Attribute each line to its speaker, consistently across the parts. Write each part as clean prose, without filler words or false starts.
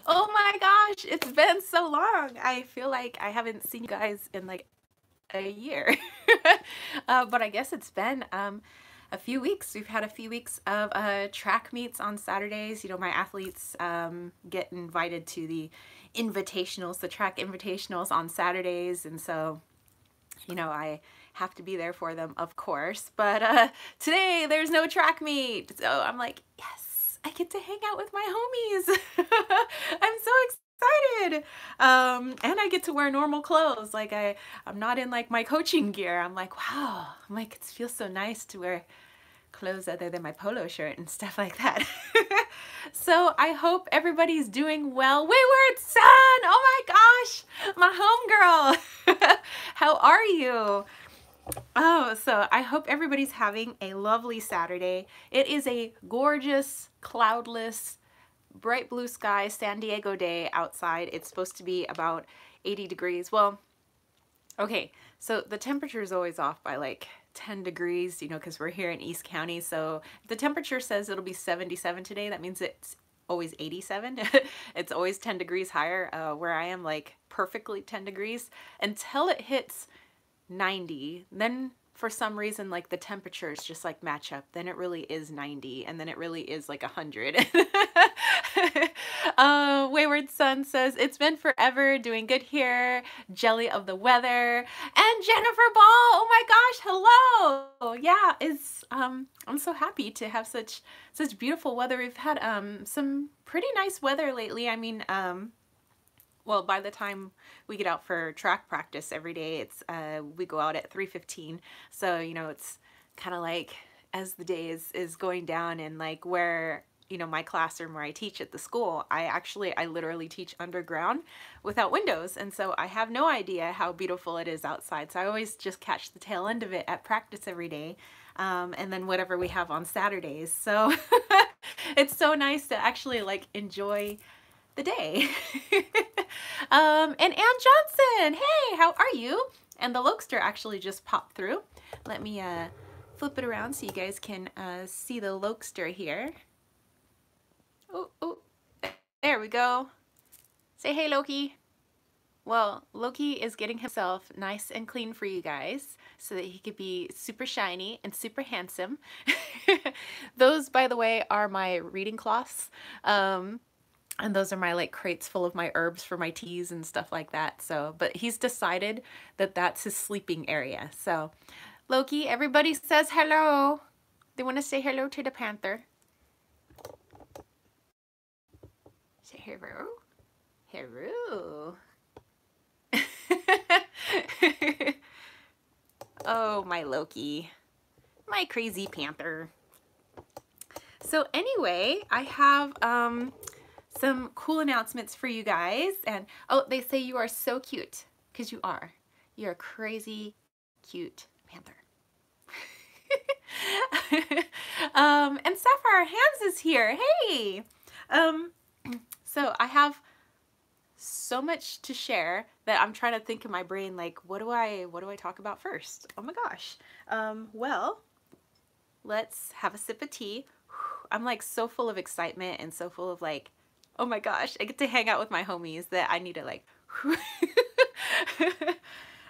Speaker 1: Oh my gosh, it's been so long. I feel like I haven't seen you guys in like a year. But I guess it's been a few weeks. We've had a few weeks of track meets on Saturdays. You know, my athletes get invited to the invitationals, the track invitationals on Saturdays. And so, you know, I have to be there for them, of course. But today there's no track meet. So I'm like, yes, I get to hang out with my homies. I'm so excited. And I get to wear normal clothes. Like I'm not in like my coaching gear. I'm like, wow. I'm like, it feels so nice to wear clothes other than my polo shirt and stuff like that. So I hope everybody's doing well. Wayward Son! Oh my gosh! My homegirl! How are you? Oh, so I hope everybody's having a lovely Saturday. It is a gorgeous, cloudless, bright blue sky San Diego day outside. It's supposed to be about 80 degrees. Well, okay, so the temperature is always off by like 10 degrees, you know, because we're here in East County. So if the temperature says it'll be 77 today, that means it's always 87. It's always 10 degrees higher where I am, like perfectly 10 degrees until it hits 90. Then for some reason, like the temperatures just like match up. Then it really is 90, and then it really is like 100. Wayward Son says, it's been forever, doing good here, jelly of the weather. And Jennifer Ball, oh my gosh, hello. Yeah, it's I'm so happy to have such beautiful weather. We've had some pretty nice weather lately. I mean, well, by the time we get out for track practice every day, it's we go out at 3:15. So, you know, it's kind of like as the day is going down, and like where, you know, my classroom where I teach at the school, I literally teach underground without windows. And so I have no idea how beautiful it is outside. So I always just catch the tail end of it at practice every day. And then whatever we have on Saturdays. So it's so nice to actually like enjoy the day. And Ann Johnson, hey, how are you? And the Lokester actually just popped through. Let me flip it around so you guys can see the Lokester here. Oh, there we go. Say hey, Loki. Well, Loki is getting himself nice and clean for you guys so that he could be super shiny and super handsome. Those, by the way, are my reading cloths. And those are my like crates full of my herbs for my teas and stuff like that. So, but he's decided that that's his sleeping area. So, Loki, everybody says hello. They want to say hello to the panther. Say hello. Hello. Oh, my Loki. My crazy panther. So anyway, I have some cool announcements for you guys. And oh, they say you are so cute, because you are. You're a crazy cute panther. And Sapphire Hands is here. Hey. So I have so much to share that I'm trying to think in my brain, like, what do I talk about first? Oh my gosh. Well, let's have a sip of tea. I'm like so full of excitement and so full of like, oh my gosh, I get to hang out with my homies that I need to like,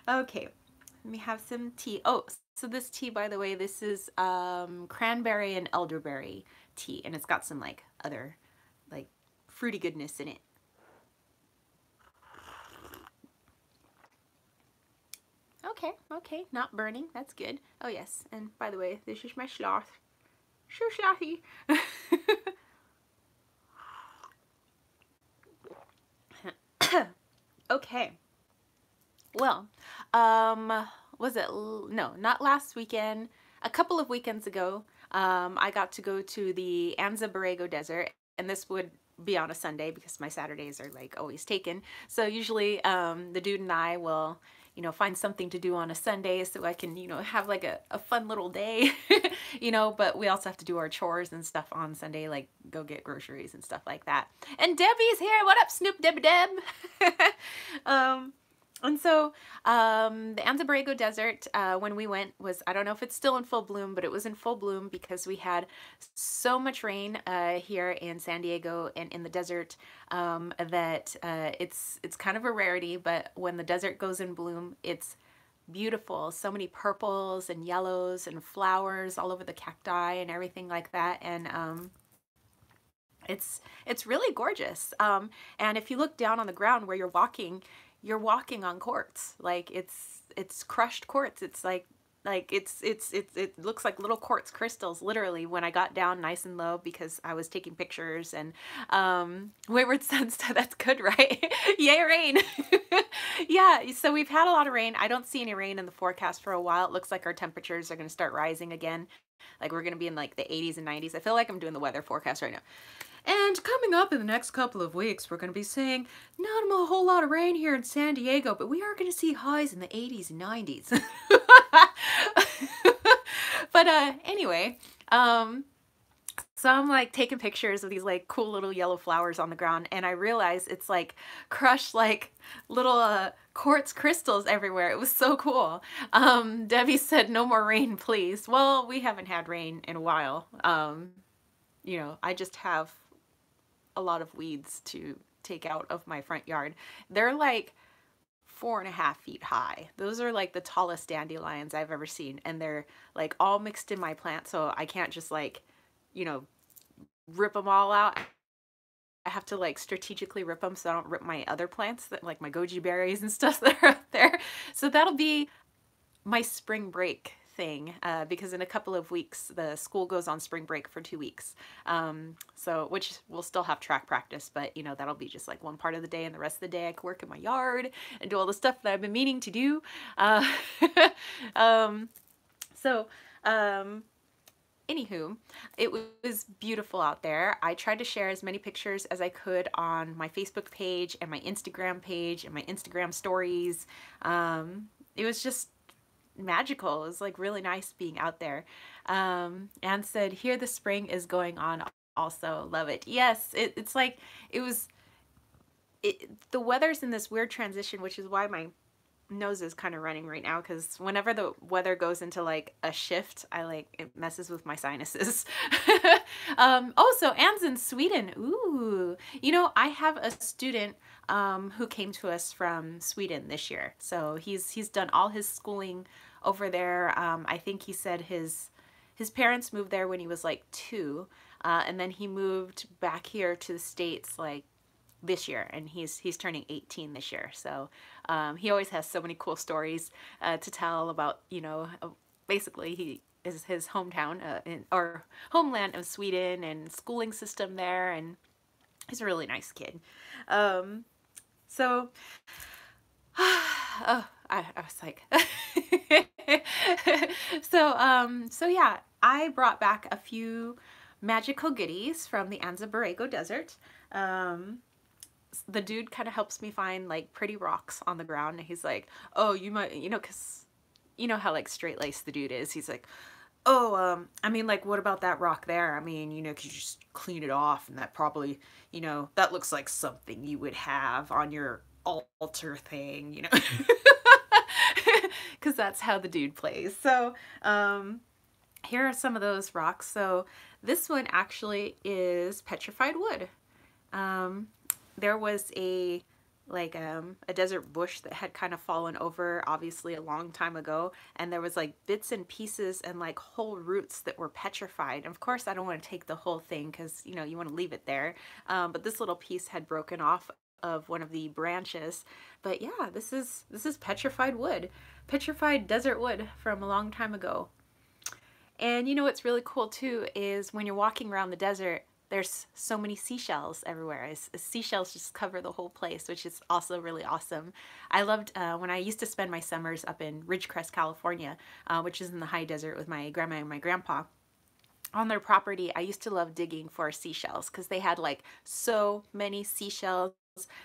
Speaker 1: okay, let me have some tea. Oh, so this tea, by the way, this is cranberry and elderberry tea, and it's got some like other like fruity goodness in it. Okay, not burning, that's good. Oh yes, and by the way, this is my sloth. So slothy. Okay. Well, was it, no, not last weekend, a couple of weekends ago, I got to go to the Anza Borrego Desert, and this would be on a Sunday because my Saturdays are like always taken. So usually the dude and I will, you know, find something to do on a Sunday so I can, you know, have like a fun little day, you know, but we also have to do our chores and stuff on Sunday, like go get groceries and stuff like that. And Debbie's here. What up, Snoop Deb Deb? And so the Anza-Borrego Desert, when we went, was, I don't know if it's still in full bloom, but it was in full bloom because we had so much rain here in San Diego and in the desert that it's kind of a rarity, but when the desert goes in bloom, it's beautiful. So many purples and yellows and flowers all over the cacti and everything like that. And it's really gorgeous. And if you look down on the ground where you're walking on quartz. Like it's crushed quartz. It's like it looks like little quartz crystals literally when I got down nice and low because I was taking pictures. And Wayward Sun said that's good, right? Yay, rain. Yeah, so we've had a lot of rain. I don't see any rain in the forecast for a while. It looks like our temperatures are going to start rising again. Like we're going to be in like the 80s and 90s. I feel like I'm doing the weather forecast right now. And coming up in the next couple of weeks, we're going to be seeing not a whole lot of rain here in San Diego, but we are going to see highs in the 80s and 90s. But anyway, so I'm like taking pictures of these like cool little yellow flowers on the ground, and I realized it's like crushed like little quartz crystals everywhere. It was so cool. Debbie said, no more rain, please. Well, we haven't had rain in a while. You know, I just have a lot of weeds to take out of my front yard. They're like 4.5 feet high. Those are like the tallest dandelions I've ever seen, and they're like all mixed in my plant, so I can't just like, you know, rip them all out. I have to like strategically rip them so I don't rip my other plants, that like my goji berries and stuff that are up there. So that'll be my spring break thing, because in a couple of weeks the school goes on spring break for 2 weeks, so which we'll still have track practice, but you know, that'll be just like one part of the day, and the rest of the day I can work in my yard and do all the stuff that I've been meaning to do. So anywho, it was beautiful out there. I tried to share as many pictures as I could on my Facebook page and my Instagram page and my Instagram stories. It was just magical. It was like really nice being out there. Anne said, here the spring is going on also. Love it. Yes, it's like the weather's in this weird transition, which is why my nose is kind of running right now, because whenever the weather goes into like a shift, it messes with my sinuses. Oh, so Anne's in Sweden. Ooh, you know, I have a student who came to us from Sweden this year. So he's done all his schooling over there. I think he said his parents moved there when he was like 2, and then he moved back here to the States like this year, and he's turning 18 this year. So he always has so many cool stories to tell about, you know, basically he is his hometown or homeland of Sweden and schooling system there, and he's a really nice kid. So oh, I was like so yeah, I brought back a few magical goodies from the Anza-Borrego Desert. The dude kind of helps me find like pretty rocks on the ground, and he's like, oh, you might, you know, because you know how like straight-laced the dude is. He's like, oh, I mean, like, what about that rock there? I mean, you know, could you just clean it off, and that probably, you know, that looks like something you would have on your altar thing, you know, because that's how the dude plays. So here are some of those rocks. So this one actually is petrified wood. There was a desert bush that had kind of fallen over, obviously a long time ago, and there was like bits and pieces and like whole roots that were petrified. And of course I don't want to take the whole thing because, you know, you want to leave it there, but this little piece had broken off of one of the branches. But yeah, this is petrified wood, petrified desert wood from a long time ago. And you know what's really cool too is when you're walking around the desert, there's so many seashells everywhere. Seashells just cover the whole place, which is also really awesome. I loved when I used to spend my summers up in Ridgecrest, California, which is in the high desert with my grandma and my grandpa. On their property, I used to love digging for seashells because they had like so many seashells.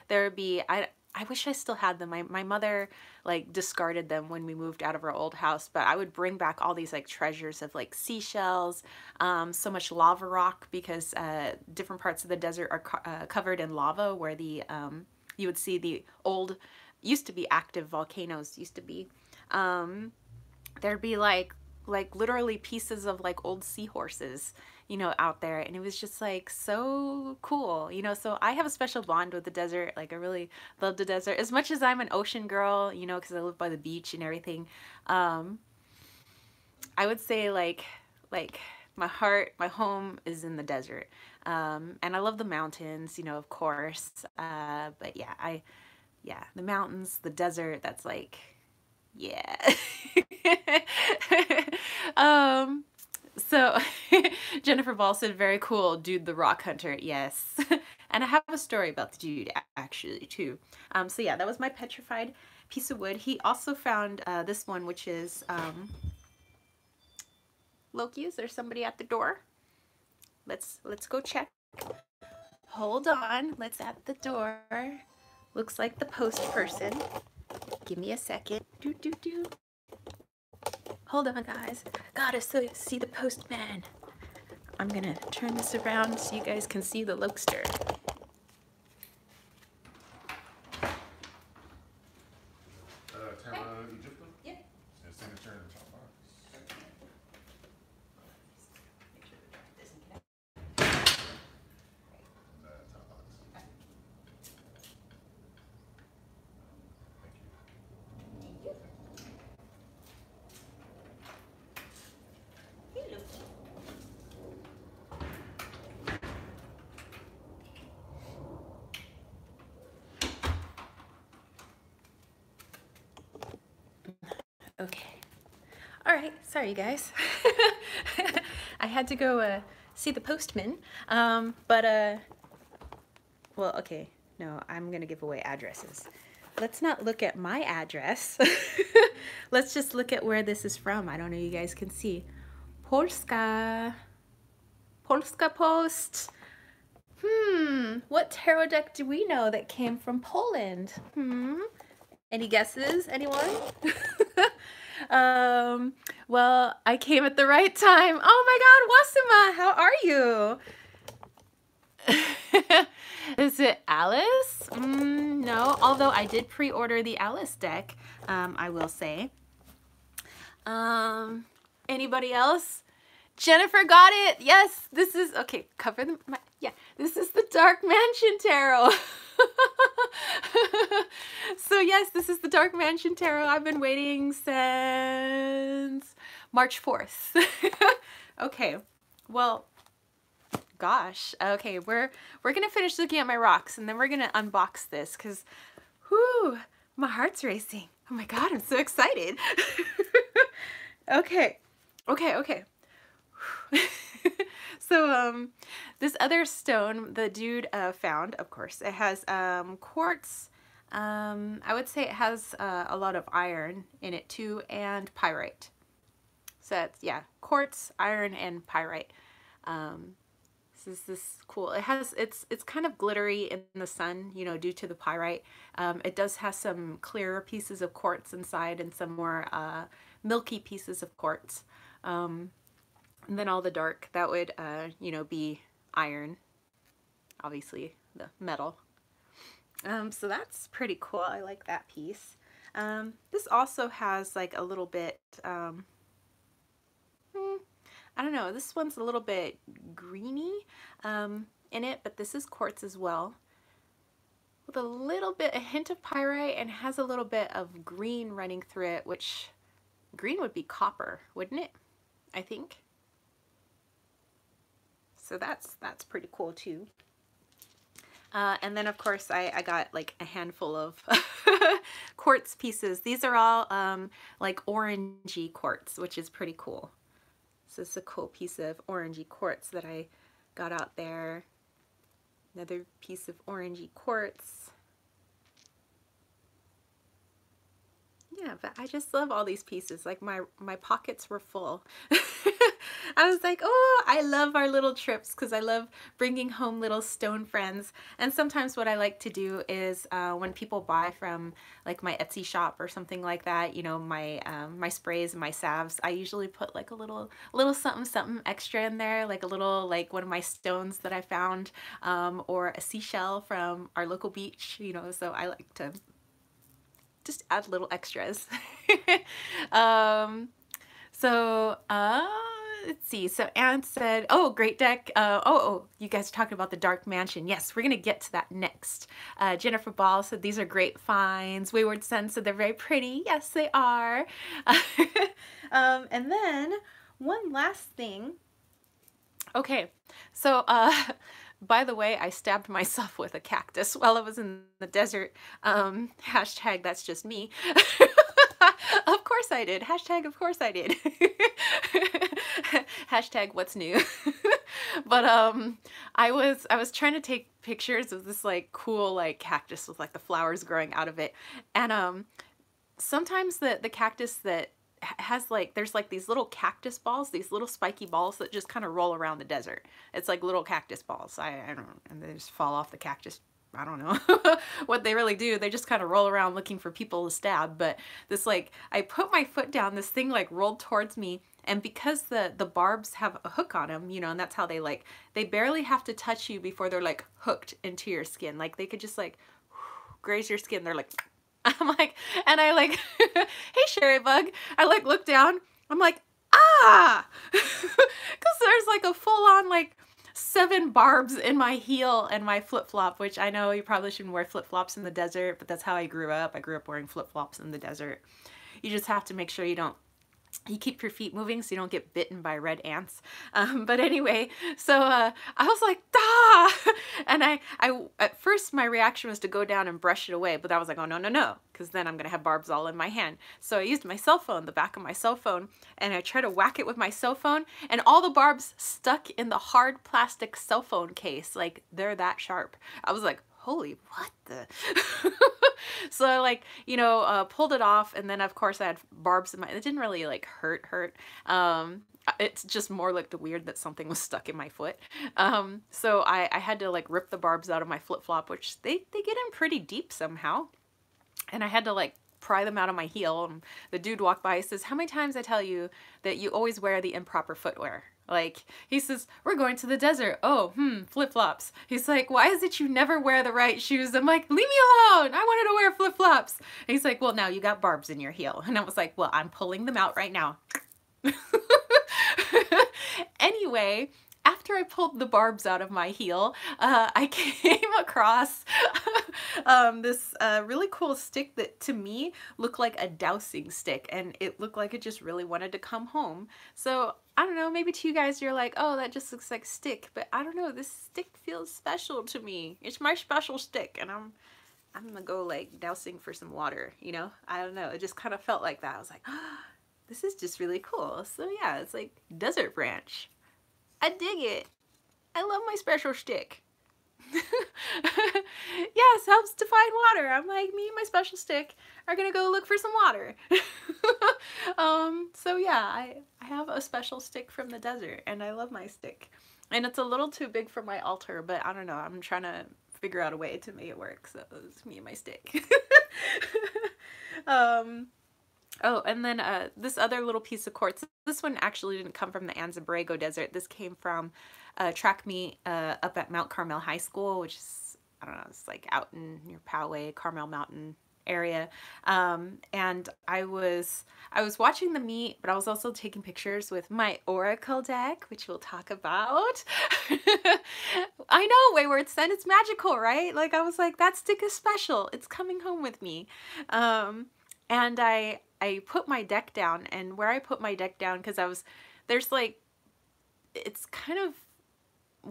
Speaker 1: There would be, I wish I still had them. My mother like discarded them when we moved out of our old house, but I would bring back all these like treasures of like seashells, so much lava rock, because different parts of the desert are covered in lava, where the you would see the old used to be active volcanoes, used to be, there'd be like literally pieces of like old seahorses, you know, out there, and it was just like so cool, you know. So I have a special bond with the desert. Like I really love the desert as much as I'm an ocean girl, you know, because I live by the beach and everything. I would say like my heart, my home is in the desert. And I love the mountains, you know, of course. But yeah, yeah, the mountains, the desert, that's like, yeah. um, so Jennifer Ball said, very cool, dude the rock hunter. Yes. And I have a story about the dude actually too. So yeah, that was my petrified piece of wood. He also found this one, which is Loki, is there somebody at the door? Let's go check. Hold on, let's at the door. Looks like the post person. Give me a second. Do do do. Hold on, guys. Gotta see the postman. I'm gonna turn this around so you guys can see the Lokester. Yep. Signature in the top box. Make sure the dark doesn't get out. Top box. Thank you. Okay. All right. Sorry, you guys. I had to go see the postman. Well, okay. No, I'm going to give away addresses. Let's not look at my address. Let's just look at where this is from. I don't know if you guys can see. Polska. Polska Post. What tarot deck do we know that came from Poland? Any guesses? Anyone? Well, I came at the right time. Oh my God, Wasima, how are you? Is it Alice? No, although I did pre-order the Alice deck, I will say. Anybody else? Jennifer got it. Yes, this is, okay, cover the, yeah, this is the Dark Mansion Tarot. So yes, this is the Dark Mansion Tarot. I've been waiting since March 4th. Okay, well, gosh. Okay, we're gonna finish looking at my rocks and then we're gonna unbox this because, whoo, my heart's racing. Oh my God, I'm so excited. Okay. So this other stone the dude found, of course, it has quartz. I would say it has a lot of iron in it too, and pyrite. So it's, yeah, quartz, iron, and pyrite. This is cool. It has, it's kind of glittery in the sun, you know, due to the pyrite. It does have some clearer pieces of quartz inside and some more milky pieces of quartz. And then all the dark, that would, you know, be iron, obviously the metal. So that's pretty cool. I like that piece. This also has like a little bit, I don't know, this one's a little bit greeny in it, but this is quartz as well. With a little bit, a hint of pyrite, and has a little bit of green running through it, which green would be copper, wouldn't it? I think. So that's pretty cool too. And then of course I got like a handful of quartz pieces. These are all like orangey quartz, which is pretty cool. So it's a cool piece of orangey quartz that I got out there. Another piece of orangey quartz. Yeah, but I just love all these pieces. Like my pockets were full. I was like, oh, I love our little trips because I love bringing home little stone friends. And sometimes what I like to do is when people buy from like my Etsy shop or something like that, you know, my my sprays and my salves, I usually put like a little something extra in there, like a little, like one of my stones that I found, or a seashell from our local beach, you know. So I like to just add little extras. um, so, let's see. So Anne said, oh, great deck. You guys are talking about the Dark Mansion. Yes, we're going to get to that next. Jennifer Ball said, these are great finds. Wayward Sun said, they're very pretty. Yes, they are. And then one last thing. Okay, so, by the way, I stabbed myself with a cactus while I was in the desert. Hashtag that's just me. Of course I did. Hashtag of course I did. Hashtag what's new. But I was trying to take pictures of this like cool like cactus with like the flowers growing out of it. And sometimes the cactus that has like, there's like these little cactus balls, these little spiky balls that just kind of roll around the desert. It's like little cactus balls. I don't know, and they just fall off the cactus. I don't know what they really do. They just kind of roll around looking for people to stab. But this like, I put my foot down, this thing like rolled towards me. And because the barbs have a hook on them, you know, and that's how they like, they barely have to touch you before they're like hooked into your skin. Like they could just like graze your skin. They're like, I'm like, and I like, hey, Sherry Bug. I like look down. I'm like, ah, because there's like a full on like 7 barbs in my heel and my flip-flop, which I know you probably shouldn't wear flip-flops in the desert, but that's how I grew up. I grew up wearing flip-flops in the desert. You just have to make sure you keep your feet moving so you don't get bitten by red ants. But anyway, so I was like, ah! And I at first my reaction was to go down and brush it away, but I was like, oh no, no, no, because then I'm gonna have barbs all in my hand. So I used my cell phone, the back of my cell phone, and I tried to whack it with my cell phone, and all the barbs stuck in the hard plastic cell phone case. Like, they're that sharp. I was like, holy, what the? So I like, you know, pulled it off, and then of course I had barbs in my, it didn't really like hurt. It's just more like the weird that something was stuck in my foot. So I had to like rip the barbs out of my flip-flop, which they get in pretty deep somehow. And I had to like pry them out of my heel. And the dude walked by, he says, how many times I tell you that you always wear the improper footwear? Like, he says, we're going to the desert. Oh, flip-flops. He's like, why is it you never wear the right shoes? I'm like, leave me alone. I wanted to wear flip-flops. And he's like, well, now you got barbs in your heel. And I was like, well, I'm pulling them out right now. Anyway, after I pulled the barbs out of my heel, I came across this really cool stick that to me looked like a dowsing stick, and it looked like it just really wanted to come home. So I don't know, maybe to you guys you're like, oh, that just looks like stick, but I don't know, this stick feels special to me. It's my special stick, and I'm gonna go like dousing for some water, you know? I don't know, it just kind of felt like that. I was like, oh, this is just really cool. So yeah, it's like desert branch. I dig it. I love my special stick. Yes, helps to find water. I'm like, me and my special stick are gonna go look for some water. So yeah, I have a special stick from the desert, and I love my stick. And it's a little too big for my altar, but I don't know, I'm trying to figure out a way to make it work. So it's me and my stick. Oh, and then this other little piece of quartz, this one actually didn't come from the Anza-Borrego Desert. This came from a track meet up at Mount Carmel High School, which is, I don't know, it's like out in near Poway, Carmel Mountain area. And I was watching the meet, but I was also taking pictures with my Oracle deck, which we'll talk about. I know, Wayward Sun, it's magical, right? Like, I was like, that stick is special. It's coming home with me. And I put my deck down, and where I put my deck down, because there's like, it's kind of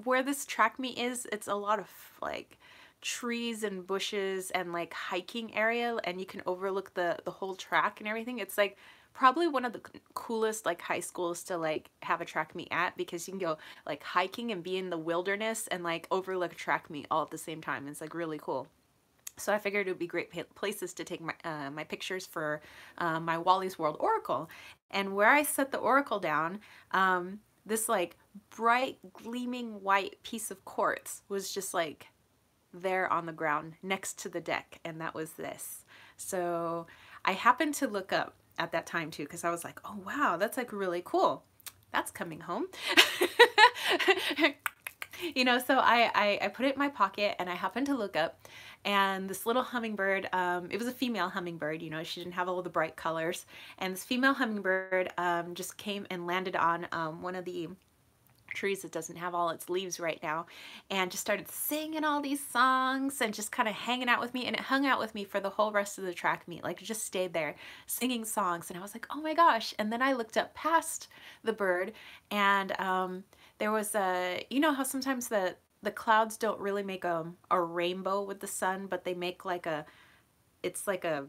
Speaker 1: where this track meet is, it's a lot of like trees and bushes and like hiking area, and you can overlook the whole track and everything. It's like probably one of the coolest like high schools to like have a track meet at, because you can go like hiking and be in the wilderness and like overlook a track meet all at the same time. It's like really cool. So I figured it would be great places to take my pictures for my Wally's World Oracle. And where I set the Oracle down, this like bright gleaming white piece of quartz was just like there on the ground next to the deck, and that was this. So I happened to look up at that time too, because I was like, oh wow, that's like really cool. That's coming home. You know, so I put it in my pocket and I happened to look up, and this little hummingbird, it was a female hummingbird, you know, she didn't have all the bright colors, and this female hummingbird just came and landed on one of the trees that doesn't have all its leaves right now, and just started singing all these songs and just kind of hanging out with me, and it hung out with me for the whole rest of the track meet. Like, it just stayed there singing songs, and I was like, oh my gosh. And then I looked up past the bird, and there was a, you know how sometimes the clouds don't really make a rainbow with the sun, but they make like a, it's like a,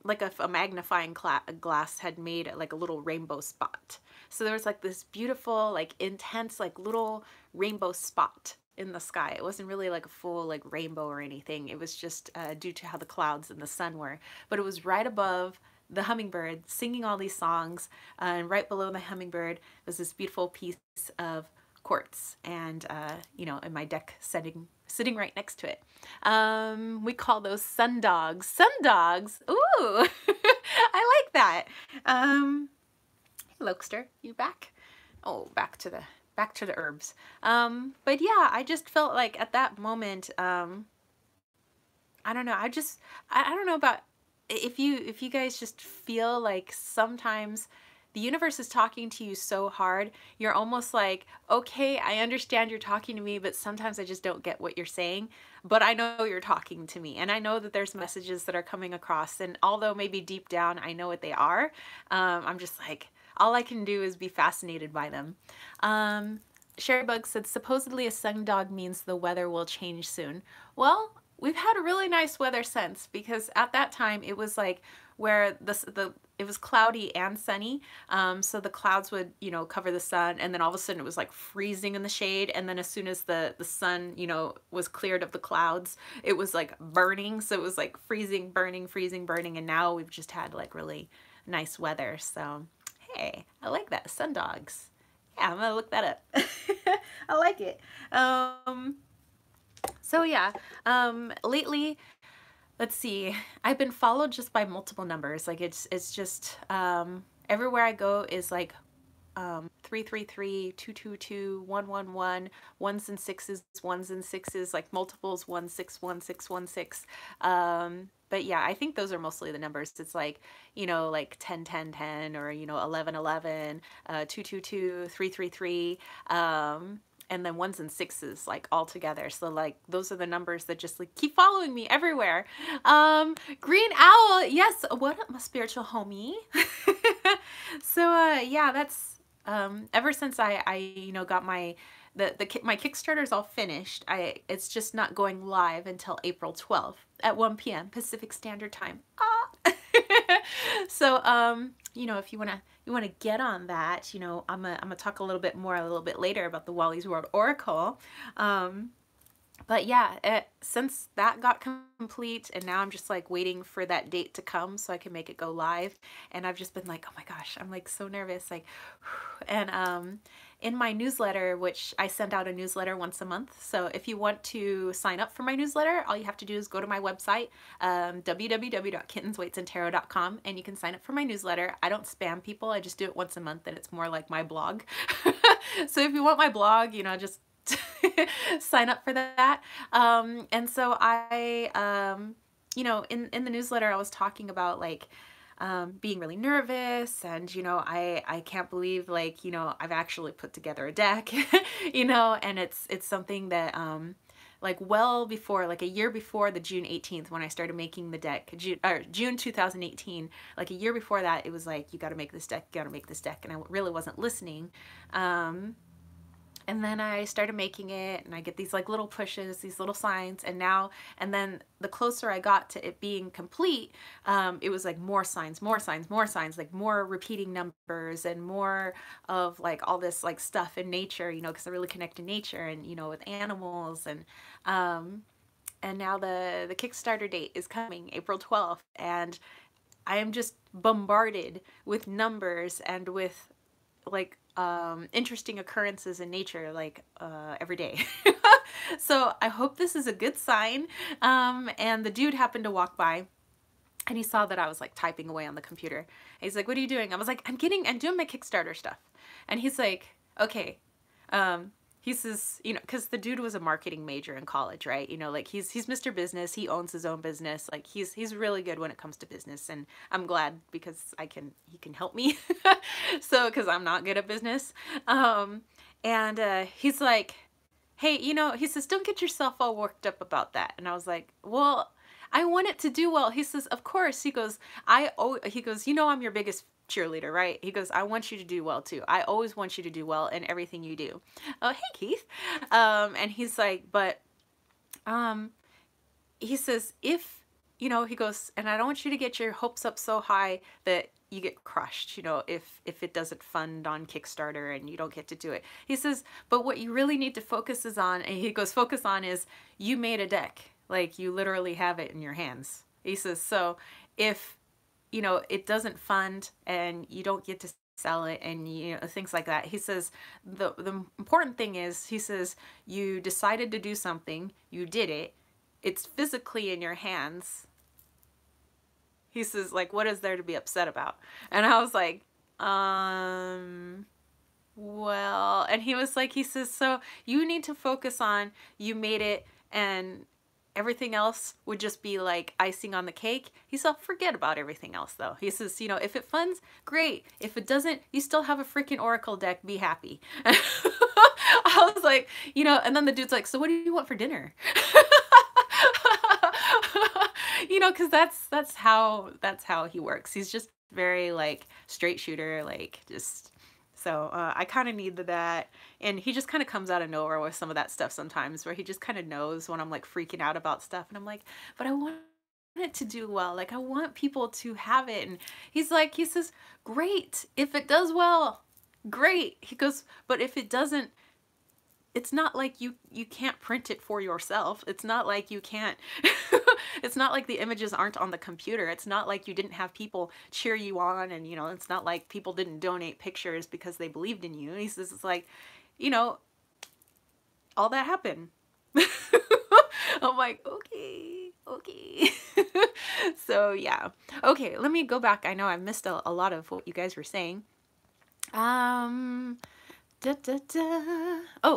Speaker 1: like if a magnifying glass had made like a little rainbow spot. So there was like this beautiful, like intense, like little rainbow spot in the sky. It wasn't really like a full like rainbow or anything. It was just due to how the clouds and the sun were. But it was right above the hummingbird singing all these songs, and right below the hummingbird was this beautiful piece of quartz, and you know, in my deck sitting right next to it. We call those sun dogs. Sun dogs. Ooh, I like that. Hey, Lokester, you back? Oh, back to the herbs. But yeah, I just felt like at that moment, I don't know. I don't know about if you guys just feel like sometimes the universe is talking to you so hard, you're almost like, okay, I understand you're talking to me, but sometimes I just don't get what you're saying. But I know you're talking to me, and I know that there's messages that are coming across, and although maybe deep down I know what they are, I'm just like, all I can do is be fascinated by them. Sherrybug said, supposedly a sun dog means the weather will change soon. Well, we've had a really nice weather since, because at that time it was like where it was cloudy and sunny, so the clouds would, you know, cover the sun, and then all of a sudden it was like freezing in the shade, and then as soon as the sun, you know, was cleared of the clouds, it was like burning. So it was like freezing, burning, freezing, burning, and now we've just had like really nice weather. So hey, I like that. Sun dogs. Yeah, I'm gonna look that up. I like it. So yeah, lately, let's see, I've been followed just by multiple numbers. Like it's just, everywhere I go is like 333, 222, 111, ones and sixes, like multiples, 161616. But yeah, I think those are mostly the numbers. It's like, you know, like 10 10 10, or, you know, 11 11, 222, 333, and then ones and sixes like all together. So like those are the numbers that just like keep following me everywhere. Green owl, yes, what up, my spiritual homie? So yeah, that's ever since I you know, got my my Kickstarter's all finished. It's just not going live until April 12th at 1 p.m. Pacific Standard Time. Ah. So you know, if you wanna get on that, you know, I'm gonna talk a little bit later about the Wally's World Oracle. But yeah, since that got complete, and now I'm just like waiting for that date to come so I can make it go live, and I've just been like, oh my gosh, I'm like so nervous, like, and in my newsletter, which I send out a newsletter once a month, so if you want to sign up for my newsletter, all you have to do is go to my website, www.kittensweightsandtarot.com, and you can sign up for my newsletter. I don't spam people, I just do it once a month, and it's more like my blog. So if you want my blog, you know, just sign up for that. And so I, you know, in the newsletter, I was talking about like being really nervous, and, you know, I can't believe, like, you know, I've actually put together a deck, you know, and it's something that, like well before, like a year before the June 18th when I started making the deck, June 2018, like a year before that, it was like, you got to make this deck, you got to make this deck. And I really wasn't listening. And then I started making it, and I get these like little pushes, these little signs, and then the closer I got to it being complete, it was like more signs, like more repeating numbers, and more of like all this like stuff in nature, you know, because I really connect to nature, and, you know, with animals, and now the Kickstarter date is coming, April 12th, and I am just bombarded with numbers and with like interesting occurrences in nature, like every day. So I hope this is a good sign. And the dude happened to walk by, and he saw that I was like typing away on the computer. And he's like, what are you doing? I was like, I'm doing my Kickstarter stuff. And he's like, okay, he says, you know, because the dude was a marketing major in college, right? You know, like he's Mr. Business. He owns his own business. Like he's really good when it comes to business, and I'm glad because he can help me. So because I'm not good at business, and he's like, hey, you know, he says, don't get yourself all worked up about that. And I was like, well, I want it to do well. He says, of course. He goes, he goes, you know, I'm your biggest cheerleader, right? He goes, I want you to do well too. I always want you to do well in everything you do. Oh, hey, Keith. And he's like, but, he says, if, you know, he goes, and I don't want you to get your hopes up so high that you get crushed, you know, if it doesn't fund on Kickstarter and you don't get to do it. He says, but what you really need to focus is on, and he goes, focus on is you made a deck. Like you literally have it in your hands. He says, so if, you know, it doesn't fund and you don't get to sell it and, you know, things like that. He says, the important thing is, he says, you decided to do something, you did it, it's physically in your hands. He says, like, what is there to be upset about? And I was like, well, and he was like, he says, so you need to focus on, you made it, and everything else would just be like icing on the cake. He said, forget about everything else though. He says, you know, if it funds, great. If it doesn't, you still have a freaking Oracle deck, be happy. I was like, you know, and then the dude's like, so what do you want for dinner? You know, because that's how he works. He's just very like straight shooter, like just so I kind of needed that, and he just kind of comes out of nowhere with some of that stuff sometimes, where he just kind of knows when I'm like freaking out about stuff, and I'm like, but I want it to do well, like I want people to have it. And he's like, he says, great, if it does well, great. He goes, but if it doesn't, it's not like you can't print it for yourself. It's not like you can't, it's not like the images aren't on the computer. It's not like you didn't have people cheer you on, and, you know, it's not like people didn't donate pictures because they believed in you. And he says, it's like, you know, all that happened. I'm like, okay. So yeah. Okay, let me go back. I know I missed a lot of what you guys were saying. Oh,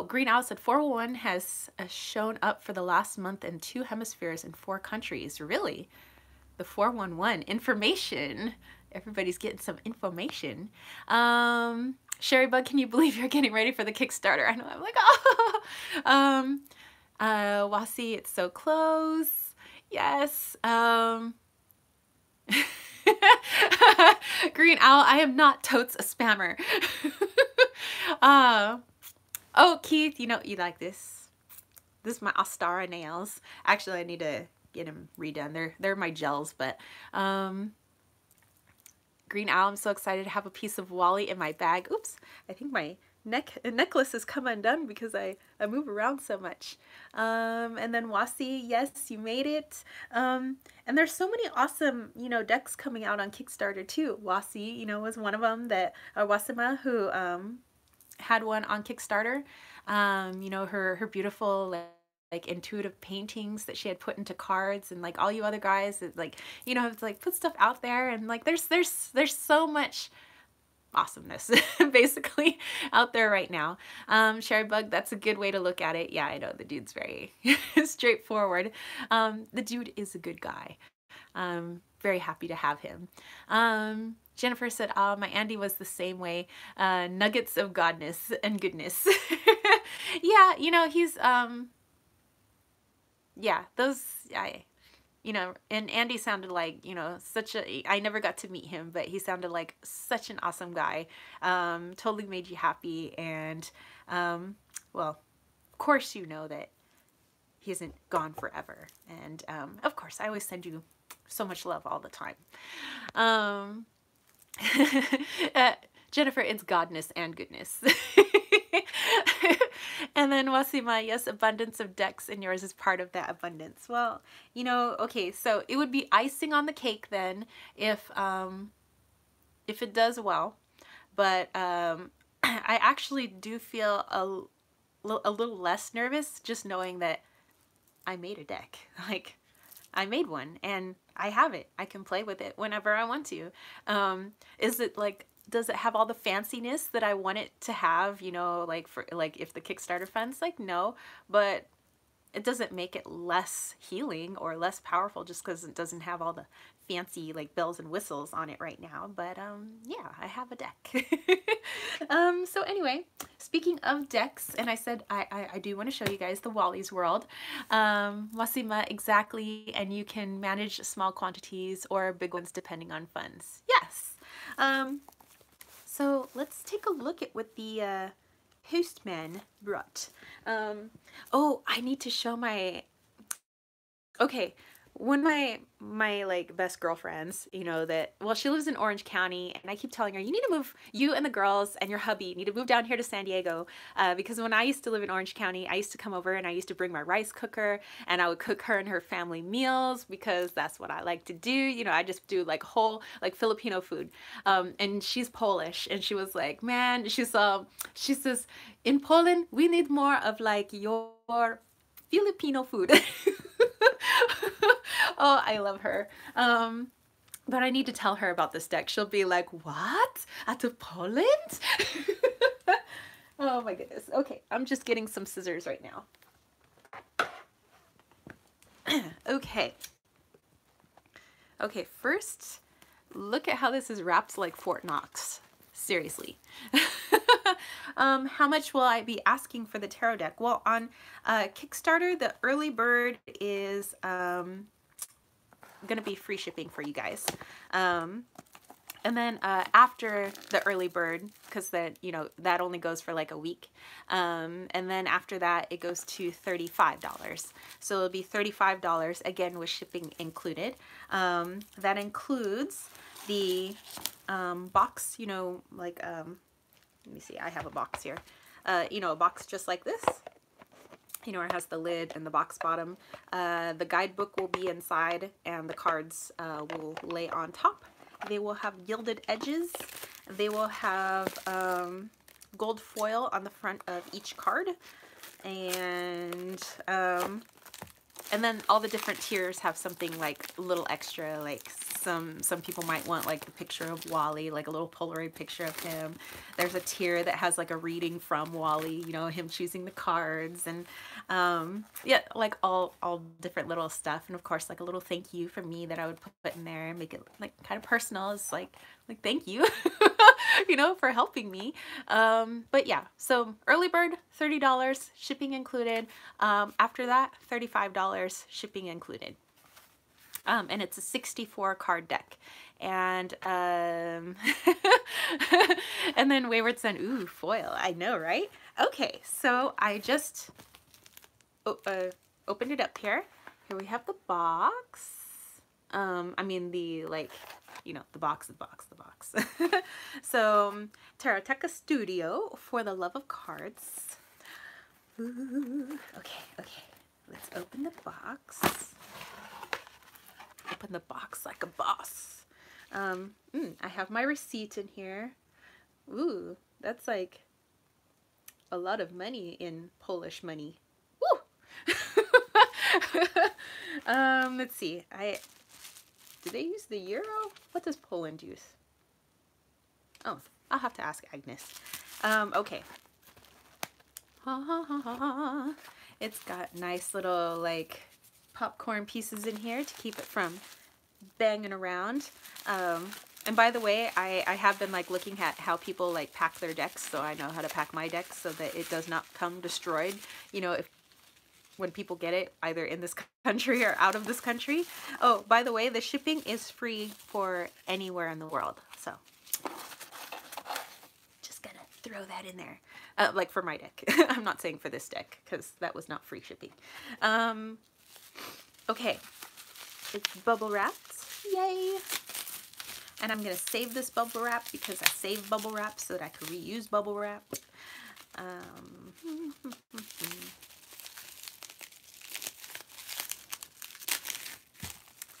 Speaker 1: Green Owl said 401 has shown up for the last month in 2 hemispheres in 4 countries. Really? The 411 information. Everybody's getting some information. Sherry Bug, can you believe you're getting ready for the Kickstarter? I know. I'm like, oh. Wasi, it's so close. Yes. Green Owl, I am not totes a spammer. Oh, Keith, you know, you like this. This is my Ostara nails. Actually, I need to get them redone. They're my gels, but, Green Owl, I'm so excited to have a piece of Wally in my bag. Oops, I think my necklace has come undone because I move around so much. And then Wasi, yes, you made it. And there's so many awesome, you know, decks coming out on Kickstarter too. Wasi, you know, was one of them that, Wasima, who, had one on Kickstarter. You know, her beautiful, like intuitive paintings that she had put into cards, and like all you other guys that, like, you know, it's like put stuff out there, and like there's so much awesomeness basically out there right now. Sherry Bug, that's a good way to look at it. Yeah, I know the dude's very straightforward. The dude is a good guy. Very happy to have him. Jennifer said, oh, my Andy was the same way. Nuggets of godness and goodness. Yeah, you know, he's, yeah, those, you know, and Andy sounded like, you know, I never got to meet him, but he sounded like such an awesome guy. Totally made you happy. And, well, of course, you know that he isn't gone forever. And, of course, I always send you so much love all the time. Jennifer, it's godness and goodness. And then Wasima, yes, abundance of decks, and yours is part of that abundance. Well, you know, okay, so it would be icing on the cake then if it does well. But I actually do feel a little less nervous just knowing that I made a deck. Like, I made one and I have it. I can play with it whenever I want to. Is it like does it have all the fanciness that I want it to have, you know, like for like if the Kickstarter funds, like no, but it doesn't make it less healing or less powerful just because it doesn't have all the fancy like bells and whistles on it right now. But yeah, I have a deck. So anyway, speaking of decks, and I said I do want to show you guys the Wally's World. Wasima, exactly, and you can manage small quantities or big ones depending on funds. Yes. So let's take a look at what the postman brought. Oh, I need to show my, okay, one of my like best girlfriends, you know, that, well, she lives in Orange County, and I keep telling her, you need to move, you and the girls and your hubby need to move down here to San Diego, because when I used to live in Orange County, I used to come over and I used to bring my rice cooker, and I would cook her and her family meals because that's what I like to do. You know, I just do like whole like Filipino food. And she's Polish, and she was like, man, she says, in Poland we need more of like your Filipino food. Oh, I love her. But I need to tell her about this deck. She'll be like, what? Out of Poland? Oh my goodness. Okay, I'm just getting some scissors right now. Okay. Okay, first, look at how this is wrapped like Fort Knox. Seriously. How much will I be asking for the tarot deck? Well, on Kickstarter, the early bird is gonna be free shipping for you guys. And then after the early bird, because that, you know, that only goes for like a week. And then after that, it goes to $35. So it'll be $35 again with shipping included. That includes the box, you know, like, let me see, I have a box here. You know, a box just like this. You know, it has the lid and the box bottom. The guidebook will be inside, and the cards will lay on top. They will have gilded edges. They will have gold foil on the front of each card. And then all the different tiers have something like a little extra, like some people might want like the picture of Wally, like a little Polaroid picture of him. There's a tier that has like a reading from Wally, you know, him choosing the cards, and yeah, like all different little stuff. And of course, like a little thank you from me that I would put in there and make it like kind of personal. It's like thank you, you know, for helping me. But yeah, so early bird, $30, shipping included. After that, $35, shipping included. And it's a 64 card deck. And and then Wayward Son, ooh, foil, I know, right? Okay, so I just opened it up here. Here we have the box. I mean the, like, you know, the box. So Taroteca Studio, For the Love of Cards. Ooh, okay, let's open the box. Open the box like a boss. I have my receipt in here. Ooh, that's like a lot of money in Polish money. Woo! Let's see. Do they use the euro? What does Poland use? Oh, I'll have to ask Agnes. Okay. It's got nice little like popcorn pieces in here to keep it from banging around. And by the way, I have been like looking at how people like pack their decks, so I know how to pack my decks so that it does not come destroyed, you know, when people get it either in this country or out of this country. Oh, by the way, the shipping is free for anywhere in the world, so just gonna throw that in there. Like for my deck. I'm not saying for this deck because that was not free shipping. Okay, it's bubble wrapped, yay! And I'm gonna save this bubble wrap because I saved bubble wrap so that I could reuse bubble wrap.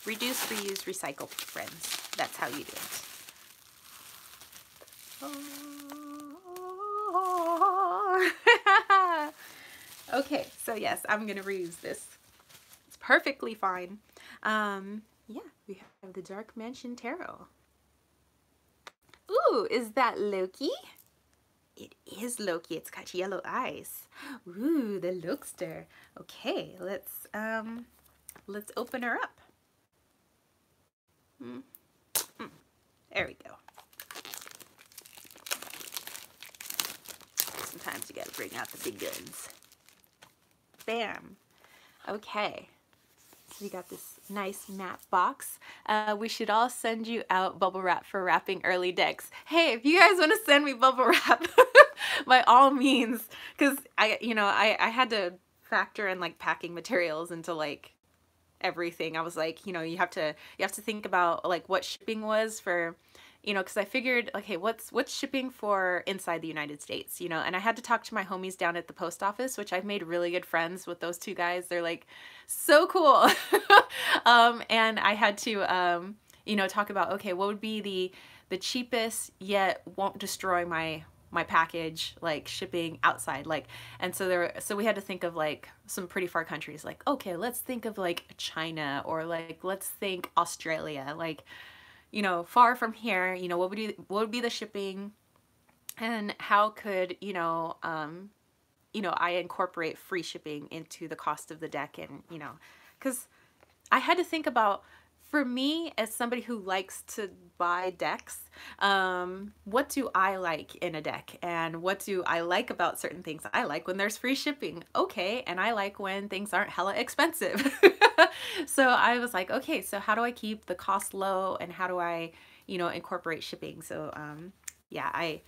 Speaker 1: Reduce, reuse, recycle, friends. That's how you do it. Okay, so yes, I'm gonna reuse this. It's perfectly fine. Yeah, we have the Dark Mansion Tarot. Ooh, is that Loki? It is Loki. It's got yellow eyes. Ooh, the Lokester. Okay, let's open her up. There we go. Sometimes you gotta bring out the big guns. Bam. Okay. So we got this nice matte box. We should all send you out bubble wrap for wrapping early decks. Hey, if you guys want to send me bubble wrap, by all means, because I had to factor in like packing materials into like everything. I was like, you have to think about like what shipping was for, because I figured, okay, what's shipping for inside the United States, and I had to talk to my homies down at the post office, which I've made really good friends with those two guys. They're like so cool. And I had to, talk about, okay, what would be the cheapest yet won't destroy my package, like shipping outside, like, and so we had to think of like some pretty far countries, like, okay, let's think of like China, or like let's think Australia, like, far from here, what would be the shipping, and how could, I incorporate free shipping into the cost of the deck, and, because I had to think about, for me, as somebody who likes to buy decks, what do I like in a deck, and what do I like about certain things? I like when there's free shipping, okay, and I like when things aren't hella expensive. So I was like, okay, so how do I keep the cost low, and how do I, incorporate shipping? So yeah, I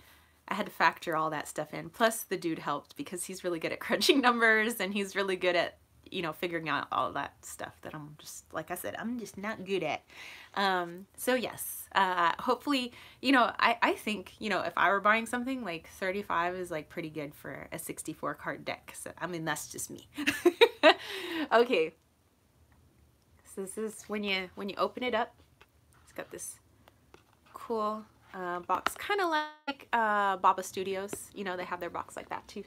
Speaker 1: had to factor all that stuff in. Plus the dude helped because he's really good at crunching numbers, and he's really good at, figuring out all that stuff that I'm just, like I said, I'm just not good at. So yes, hopefully, I think, if I were buying something, like 35 is like pretty good for a 64 card deck. So, I mean, that's just me. Okay. So this is when you open it up, it's got this cool box, kind of like Baba Studios, they have their box like that too.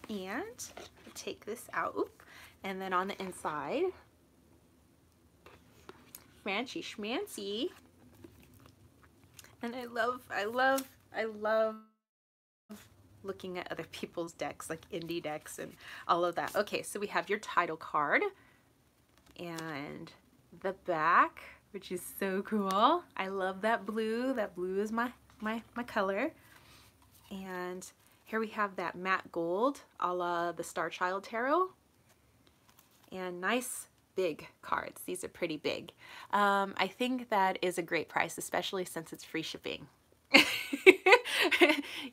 Speaker 1: And take this out, and then on the inside, fancy schmancy. And I love looking at other people's decks, like indie decks and all of that. Okay, so we have your title card and the back, which is so cool. I love that blue. That blue is my color. And here we have that matte gold, a la the Star Child Tarot. And nice big cards. These are pretty big. I think that is a great price, especially since it's free shipping.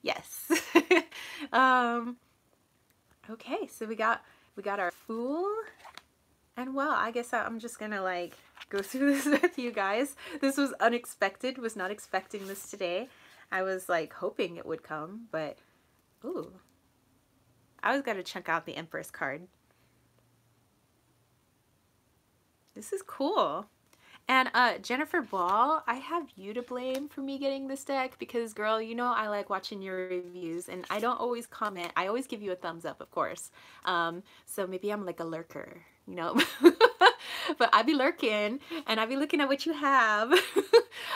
Speaker 1: Yes. Okay, so we got our Fool. And well, I guess I'm just gonna like go through this with you guys. This was unexpected, was not expecting this today. I was like hoping it would come, but ooh. I was gonna check out the Empress card. This is cool. And Jennifer Ball, I have you to blame for me getting this deck because, girl, I like watching your reviews, and I don't always comment. I always give you a thumbs up, of course. So maybe I'm like a lurker, but I be lurking, and I be looking at what you have.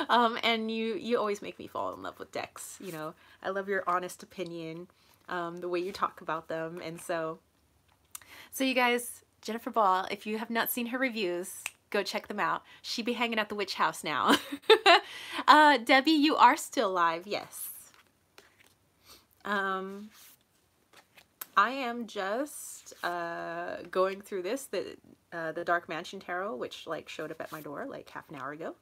Speaker 1: And you always make me fall in love with decks. I love your honest opinion, the way you talk about them. And so you guys, Jennifer Ball, if you have not seen her reviews, go check them out. She be hanging at the witch house now. Debbie, you are still live. Yes. I am just going through this, the Dark Mansion Tarot, which like showed up at my door like half an hour ago.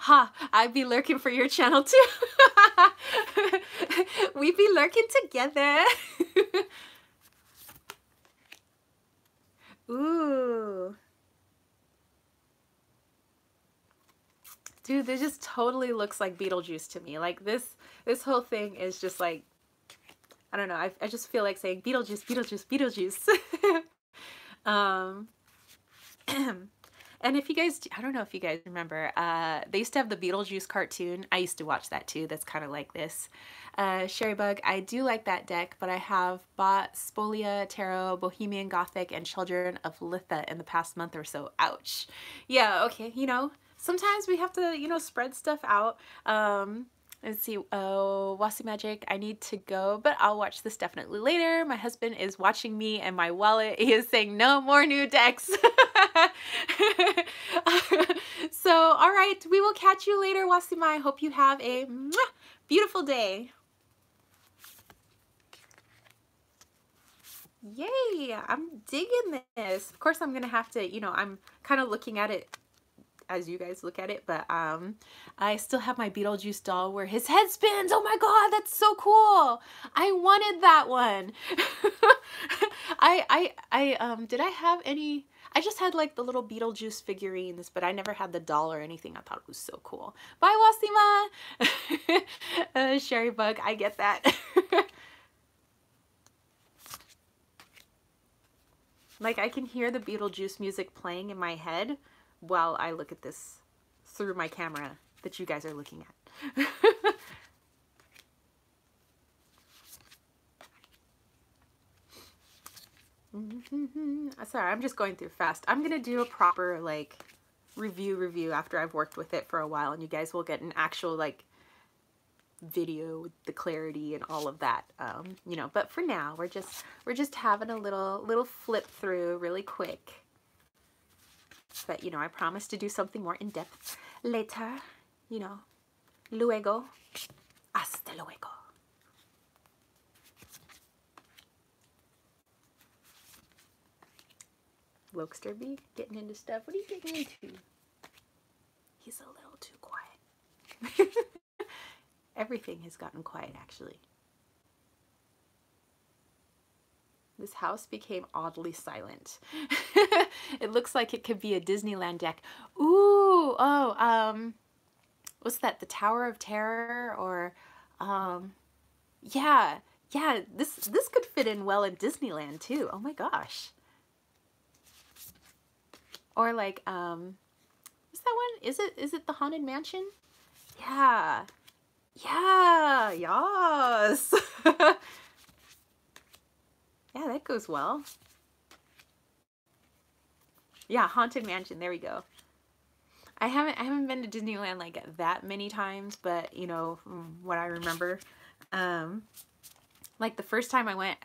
Speaker 1: Ha, I'd be lurking for your channel too. We be lurking together. Ooh. Dude, this just totally looks like Beetlejuice to me. Like this whole thing is just like, I don't know, I just feel like saying Beetlejuice, Beetlejuice, Beetlejuice. And if you guys, I don't know if you guys remember, they used to have the Beetlejuice cartoon. I used to watch that too. That's kind of like this. Sherry Bug, I do like that deck, but I have bought Spolia, Tarot, Bohemian Gothic, and Children of Litha in the past month or so. Ouch. Yeah, okay, you know, sometimes we have to, you know, spread stuff out. Let's see, oh, Wasi Magic, I need to go, but I'll watch this definitely later. My husband is watching me and my wallet. He is saying no more new decks. So, all right, we will catch you later, Wasima. I hope you have a beautiful day. Yay, I'm digging this. Of course, I'm going to have to, you know, I'm kind of looking at it as you guys look at it, but I still have my Beetlejuice doll where his head spins. Oh my god, that's so cool. I wanted that one. Did I have any? I just had like the little Beetlejuice figurines, but I never had the doll or anything. I thought it was so cool. Bye, Wasima. Sherry Bug, I get that. Like, I can hear the Beetlejuice music playing in my head while I look at this through my camera that you guys are looking at. Sorry, I'm just going through fast. I'm gonna do a proper like review after I've worked with it for a while, and you guys will get an actual like video with the clarity and all of that. You know, but for now we're just having a little flip through really quick. But you know, I promise to do something more in depth later. You know, luego, hasta luego. Loksterby getting into stuff. What are you getting into? He's a little too quiet. Everything has gotten quiet, actually. This house became oddly silent. It looks like it could be a Disneyland deck. Ooh, oh, what's that? The Tower of Terror, or, yeah, this could fit in well in Disneyland too. Oh my gosh. Or like, what's that one? Is it the Haunted Mansion? Yeah. Yeah, yes. Yeah, that goes well. Yeah, Haunted Mansion, there we go. I haven't been to Disneyland like that many times, but you know, from what I remember, like the first time I went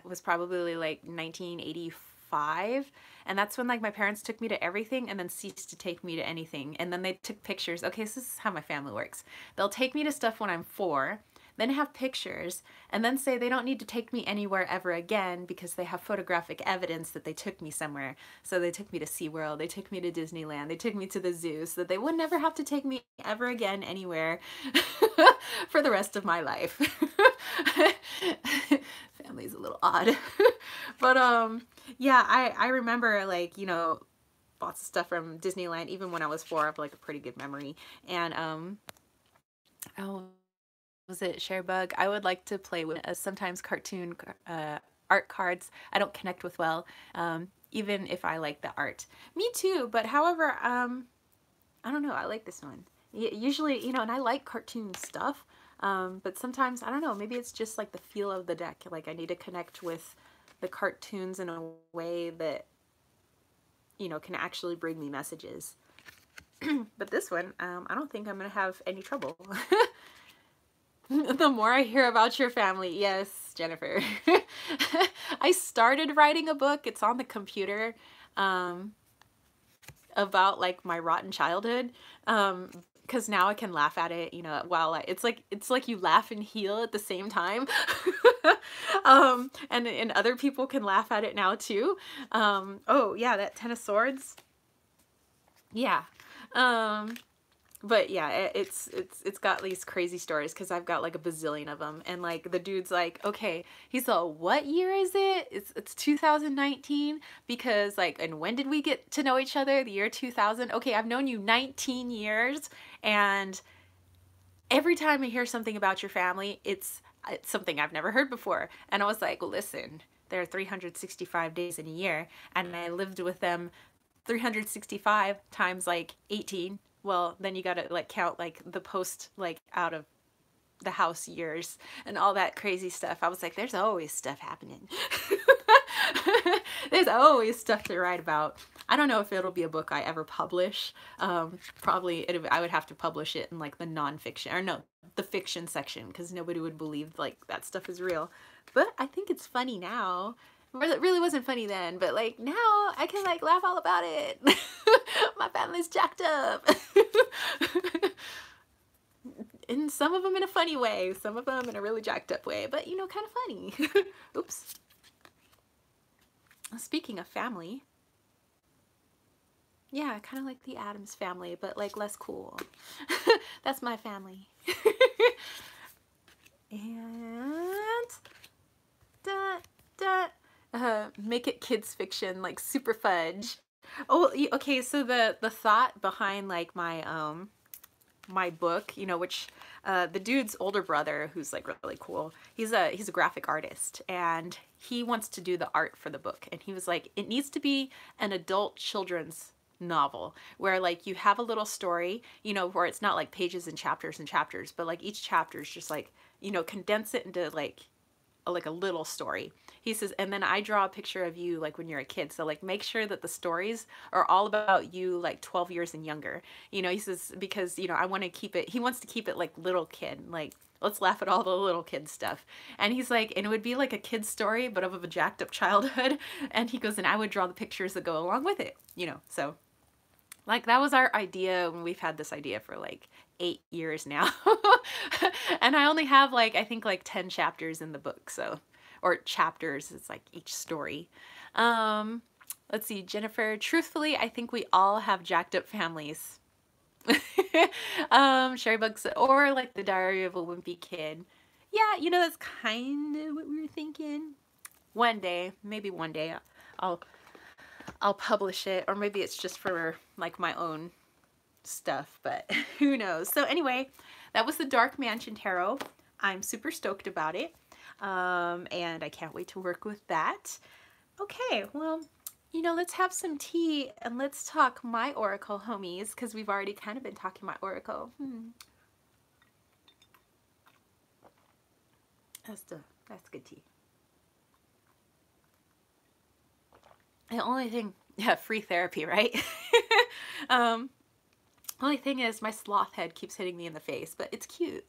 Speaker 1: was probably like 1985, and that's when like my parents took me to everything and then ceased to take me to anything, and then they took pictures. Okay, so this is how my family works. They'll take me to stuff when I'm 4, then have pictures, and then say they don't need to take me anywhere ever again because they have photographic evidence that they took me somewhere. So they took me to SeaWorld, they took me to Disneyland, they took me to the zoo so that they would never have to take me ever again anywhere for the rest of my life. Family's a little odd. But yeah, I remember, like, you know, lots of stuff from Disneyland. Even when I was 4, I have like a pretty good memory. And oh, was it Sharebug? I would like to play with sometimes cartoon art cards. I don't connect with well, even if I like the art. Me too, but however, I don't know, I like this one. Usually, you know, and I like cartoon stuff, but sometimes, I don't know, maybe it's just like the feel of the deck. Like I need to connect with the cartoons in a way that, you know, can actually bring me messages. But this one, I don't think I'm going to have any trouble. The more I hear about your family. Yes, Jennifer. I started writing a book. It's on the computer, about like my rotten childhood. Because now I can laugh at it, you know, while it's like you laugh and heal at the same time. And other people can laugh at it now too. Oh yeah, that 10 of Swords. Yeah. But yeah, it's got these crazy stories because I've got like a bazillion of them, and like the dude's like, okay, he's like, what year is it? It's 2019, because like, and when did we get to know each other? The year 2000. Okay, I've known you 19 years, and every time I hear something about your family, it's something I've never heard before. And I was like, well, listen, there are 365 days in a year, and I lived with them 365 times like 18. Well, then you gotta like count like the post like out of the house years and all that crazy stuff. I was like, there's always stuff happening. There's always stuff to write about. I don't know if it'll be a book I ever publish. Probably I would have to publish it in like the nonfiction, or no, the fiction section, because nobody would believe like that stuff is real. But I think it's funny now. It really wasn't funny then, but like now I can like laugh all about it. My family's jacked up. And some of them in a funny way, some of them in a really jacked up way, but you know, kind of funny. Oops. Speaking of family, yeah, kind of like the Addams family, but like less cool. That's my family. And make it kids fiction, like super fudge. Oh, okay. So the thought behind like my book, you know, which the dude's older brother, who's like really cool, he's a graphic artist, and he wants to do the art for the book, and he was like, it needs to be an adult children's novel where like you have a little story, you know, where it's not like pages and chapters, but like each chapter is just like, you know, condense it into like a little story. He says, and then I draw a picture of you like when you're a kid. So like make sure that the stories are all about you like 12 years and younger. You know, he says, because, you know, I want to keep it, he wants to keep it like little kid, like let's laugh at all the little kid stuff. And he's like, and it would be like a kid's story, but of a jacked up childhood. And he goes, and I would draw the pictures that go along with it, you know. So like that was our idea, and we've had this idea for like 8 years now. And I only have like, I think like 10 chapters in the book, so, or chapters, it's like each story. Let's see, Jennifer, truthfully, I think we all have jacked up families. Sherry Bugs, or like the Diary of a Wimpy Kid. Yeah, you know, that's kind of what we were thinking. One day, maybe one day, I'll publish it, or maybe it's just for like my own stuff, but who knows. So anyway, that was the Dark Mansion Tarot. I'm super stoked about it, and I can't wait to work with that. Okay, well, you know, let's have some tea and let's talk my oracle, homies, because we've already kind of been talking my oracle. That's good tea. The only thing, yeah, free therapy, right? Only thing is my sloth head keeps hitting me in the face, but it's cute.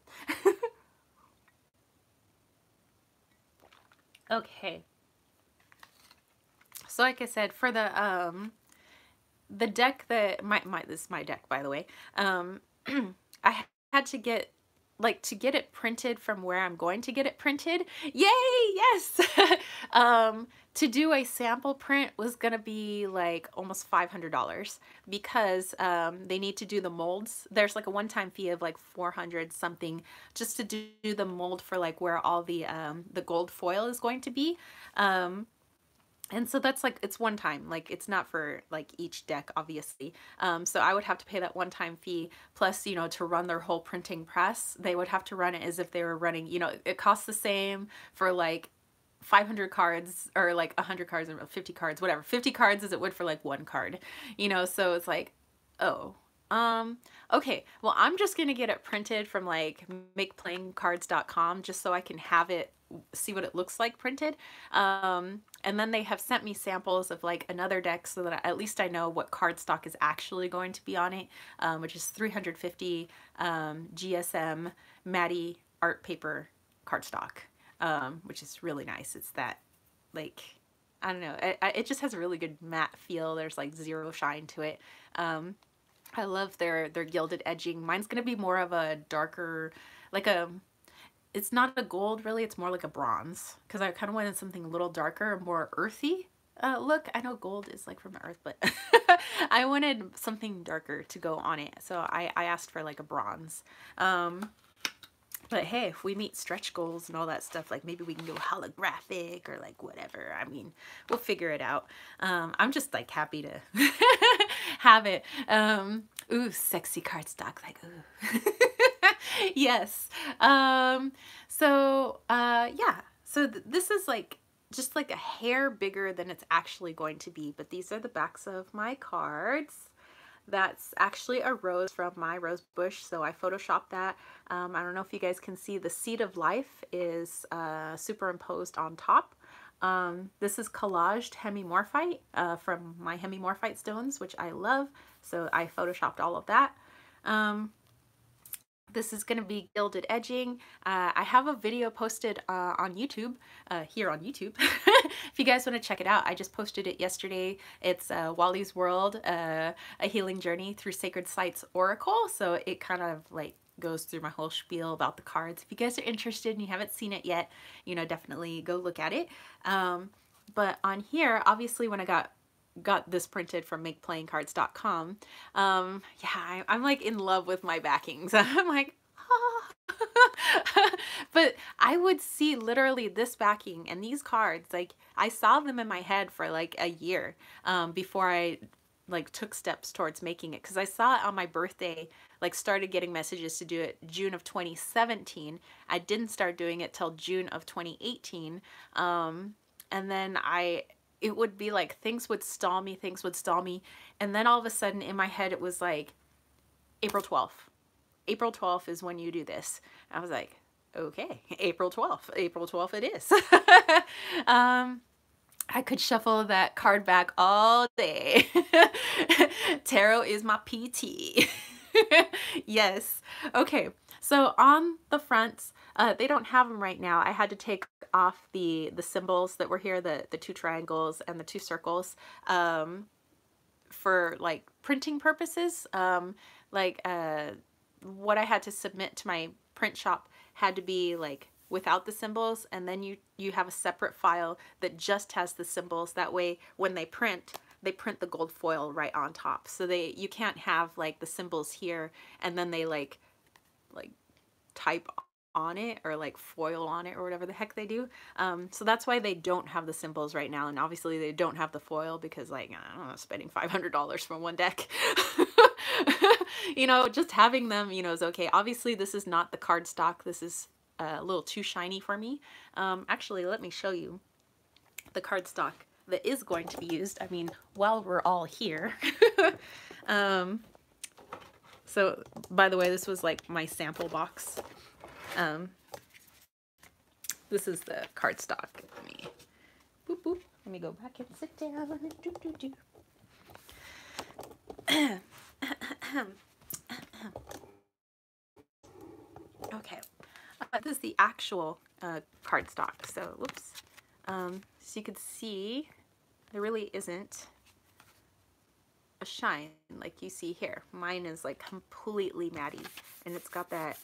Speaker 1: Okay. So like I said, for the deck that this is my deck, by the way. I had to get, like, to get it printed from where I'm going to get it printed. Yay, yes. To do a sample print was gonna be like almost $500 because they need to do the molds. There's like a one-time fee of like 400 something just to do the mold for like where all the gold foil is going to be. And so that's like, it's one time, like it's not for like each deck, obviously. So I would have to pay that one-time fee, plus, you know, to run their whole printing press, they would have to run it as if they were running, you know, it costs the same for like 500 cards or like 100 cards or 50 cards, whatever, 50 cards as it would for like one card, you know. So it's like, oh, okay, well, I'm just gonna get it printed from like makeplayingcards.com just so I can have it, see what it looks like printed. And then they have sent me samples of like another deck so that at least I know what cardstock is actually going to be on it, which is 350 GSM Maddie art paper cardstock, which is really nice. It's that, like, I don't know, it just has a really good matte feel. There's like zero shine to it. I love their gilded edging. Mine's gonna be more of a darker, like a, it's not a gold really, it's more like a bronze, because I kind of wanted something a little darker, more earthy look. I know gold is like from the earth, but I wanted something darker to go on it, so I asked for like a bronze. But hey, if we meet stretch goals and all that stuff, like maybe we can go holographic or like whatever. I mean, we'll figure it out. I'm just like happy to have it. Ooh, sexy cardstock, like ooh. Yes. Yeah. So this is like just like a hair bigger than it's actually going to be. But these are the backs of my cards. That's actually a rose from my rose bush, so I photoshopped that. I don't know if you guys can see the seed of life is superimposed on top. This is collaged hemimorphite from my hemimorphite stones, which I love, so I photoshopped all of that. This is going to be gilded edging. I have a video posted on YouTube, here on YouTube. If you guys want to check it out, I just posted it yesterday. It's Wally's World, A Healing Journey Through Sacred Sites Oracle. So it kind of like goes through my whole spiel about the cards. If you guys are interested and you haven't seen it yet, you know, definitely go look at it. But on here, obviously when I got this printed from makeplayingcards.com. Yeah, I'm like in love with my backings. I'm like, oh. But I would see literally this backing and these cards, like I saw them in my head for like a year before I like took steps towards making it, because I saw it on my birthday, like started getting messages to do it June of 2017. I didn't start doing it till June of 2018. And then it would be like things would stall me, and then all of a sudden in my head it was like April 12th. April 12th is when you do this. I was like, okay, April 12th it is. I could shuffle that card back all day. Tarot is my PT. Yes. Okay, so on the fronts, they don't have them right now. I had to take off the symbols that were here, the two triangles and the two circles, for like printing purposes. What I had to submit to my print shop had to be like without the symbols, and then you have a separate file that just has the symbols. That way when they print the gold foil right on top. So you can't have like the symbols here and then they like type on it or like foil on it or whatever the heck they do. So that's why they don't have the symbols right now, and obviously they don't have the foil because like, I don't know, spending $500 for one deck. You know, just having them, you know, is okay. Obviously this is not the cardstock. This is a little too shiny for me. Actually, let me show you the cardstock that is going to be used. I mean, while we're all here. So by the way, this was like my sample box. This is the cardstock. Let me go back and sit down. Okay, this is the actual cardstock. So, whoops. So you could see there really isn't a shine like you see here. Mine is like completely matte, and it's got that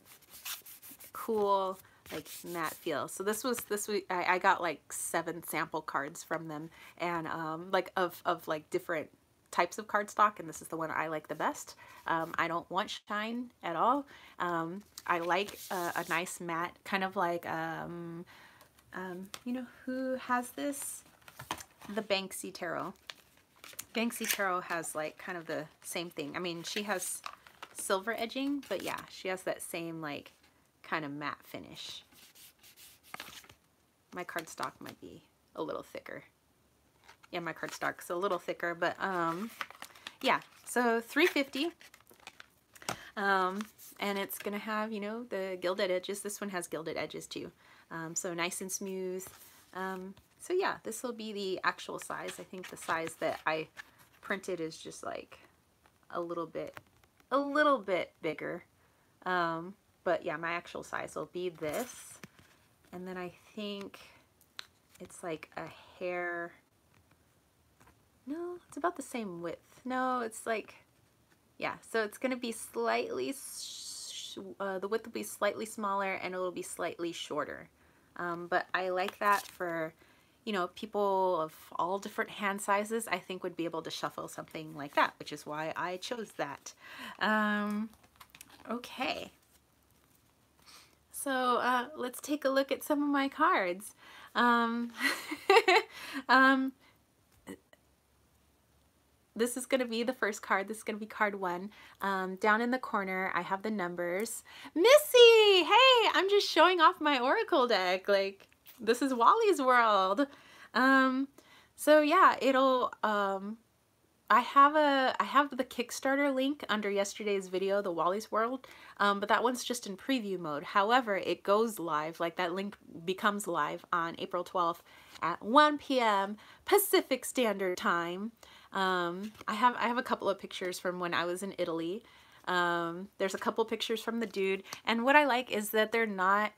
Speaker 1: cool like matte feel. So this week I got like 7 sample cards from them, and like of like different types of cardstock, and this is the one I like the best. I don't want shine at all. I like a nice matte, kind of like you know who has this? The Banksy Tarot. Banksy Tarot has like kind of the same thing. I mean, she has silver edging, but yeah, she has that same like kind of matte finish. My cardstock might be a little thicker. Yeah, my cardstock's a little thicker, but yeah, so $3.50. And it's gonna have, you know, the gilded edges. This one has gilded edges too. So nice and smooth. So yeah, this will be the actual size. I think the size that I printed is just like a little bit bigger. But yeah, my actual size will be this. And then I think it's like a hair. No, it's about the same width. No, it's like, yeah, so it's going to be slightly, the width will be slightly smaller and it will be slightly shorter. But I like that for, you know, people of all different hand sizes, I think would be able to shuffle something like that, which is why I chose that. Okay. So let's take a look at some of my cards. This is going to be the first card. This is going to be card 1. Down in the corner, I have the numbers. Missy! Hey, I'm just showing off my Oracle deck. Like, this is Wally's World. Um, so yeah, it'll, I have the Kickstarter link under yesterday's video, the Wally's World, but that one's just in preview mode. However, it goes live, like that link becomes live on April 12th at 1 p.m. Pacific Standard Time. I have a couple of pictures from when I was in Italy. There's a couple pictures from the dude, and what I like is that they're not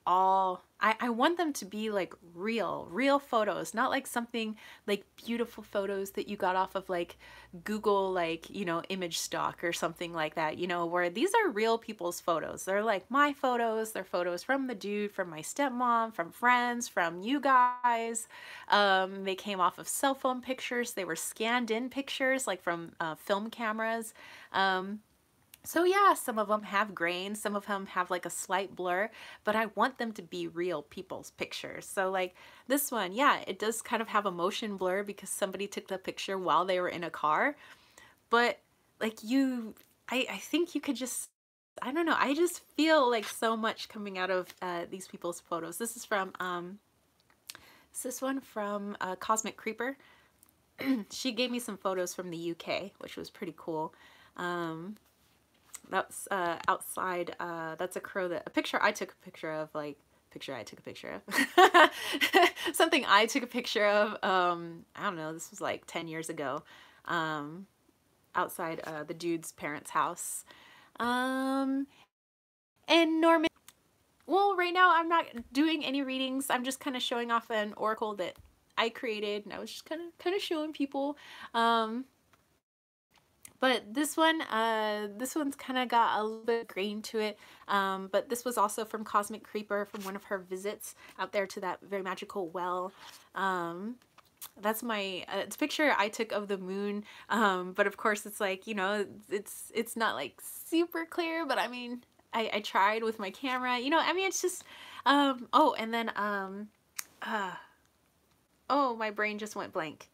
Speaker 1: all, I want them to be like real photos, not like something like beautiful photos that you got off of like Google, like, you know, image stock or something like that, you know, where these are real people's photos. They're like my photos, they're photos from the dude, from my stepmom, from friends, from you guys. They came off of cell phone pictures, they were scanned in pictures like from film cameras. So yeah, some of them have grain, some of them have like a slight blur, but I want them to be real people's pictures. So like this one, yeah, it does kind of have a motion blur because somebody took the picture while they were in a car, but like I think you could just, I don't know, I just feel like so much coming out of these people's photos. This is from, this one from Cosmic Creeper. She gave me some photos from the UK, which was pretty cool. That's outside, that's a crow that, a picture I took a picture of, like, something I took a picture of, I don't know, this was like 10 years ago, outside the dude's parents' house. And Norman, well, right now I'm not doing any readings, I'm just kind of showing off an oracle that I created, and I was just kind of showing people. But this one's kind of got a little bit of grain to it. But this was also from Cosmic Creeper, from one of her visits out there to that very magical well. That's my, it's a picture I took of the moon. But of course it's like, you know, it's not like super clear, but I mean, I tried with my camera, you know, I mean, it's just, oh, and then, oh, my brain just went blank.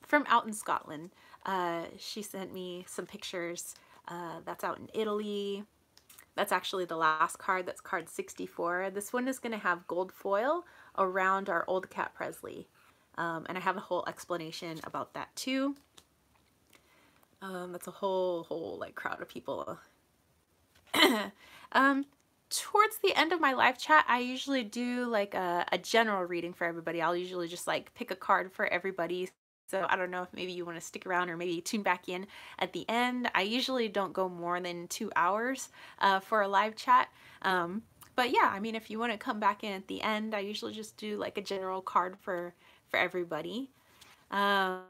Speaker 1: From out in Scotland. She sent me some pictures. That's out in Italy. That's actually the last card. That's card 64. This one is going to have gold foil around our old cat Presley. And I have a whole explanation about that too. That's a whole like crowd of people. Towards the end of my live chat, I usually do like a general reading for everybody. I'll usually just like pick a card for everybody. So I don't know if maybe you want to stick around or maybe tune back in at the end. I usually don't go more than 2 hours for a live chat. But yeah, I mean, if you want to come back in at the end, I usually just do like a general card for everybody. That's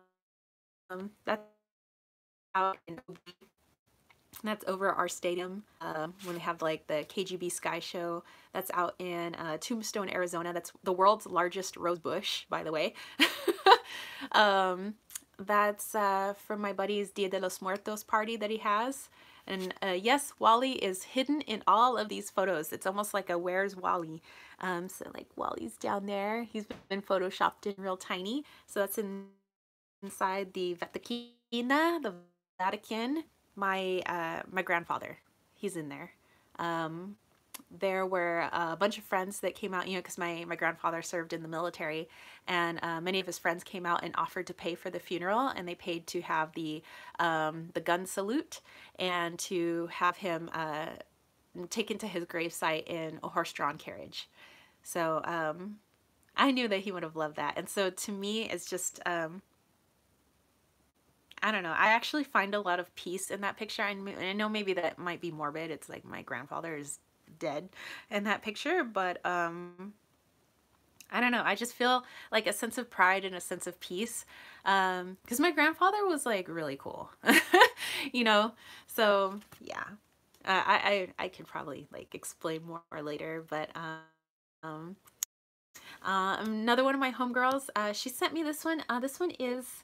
Speaker 1: out in That's over our stadium when they have like the KGB Sky Show. That's out in Tombstone, Arizona. That's the world's largest rose bush, by the way. That's from my buddy's Dia de los Muertos party that he has. And yes, Wally is hidden in all of these photos. It's almost like a Where's Wally? So like Wally's down there. He's been photoshopped in real tiny. So that's inside the Vaticina, the Vatican. My grandfather, he's in there. There were a bunch of friends that came out, you know, because my grandfather served in the military, and many of his friends came out and offered to pay for the funeral, and they paid to have the gun salute and to have him taken to his gravesite in a horse-drawn carriage. So I knew that he would have loved that, and so to me, it's just I don't know. I actually find a lot of peace in that picture. I know maybe that might be morbid. It's like my grandfather is dead in that picture, but I don't know. I just feel like a sense of pride and a sense of peace because my grandfather was like really cool, you know? So yeah, I could probably like explain more later, but another one of my homegirls, she sent me this one. This one is,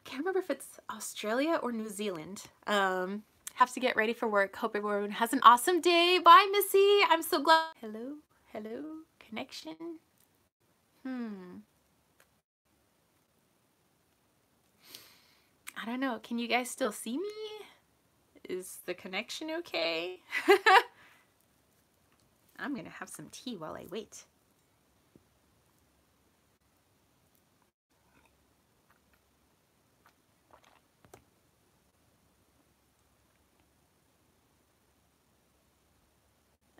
Speaker 1: can't remember if it's Australia or New Zealand. Have to get ready for work. Hope everyone has an awesome day. Bye, Missy. I'm so glad. Hello? Hello? Connection? I don't know. Can you guys still see me? Is the connection okay? I'm gonna have some tea while I wait.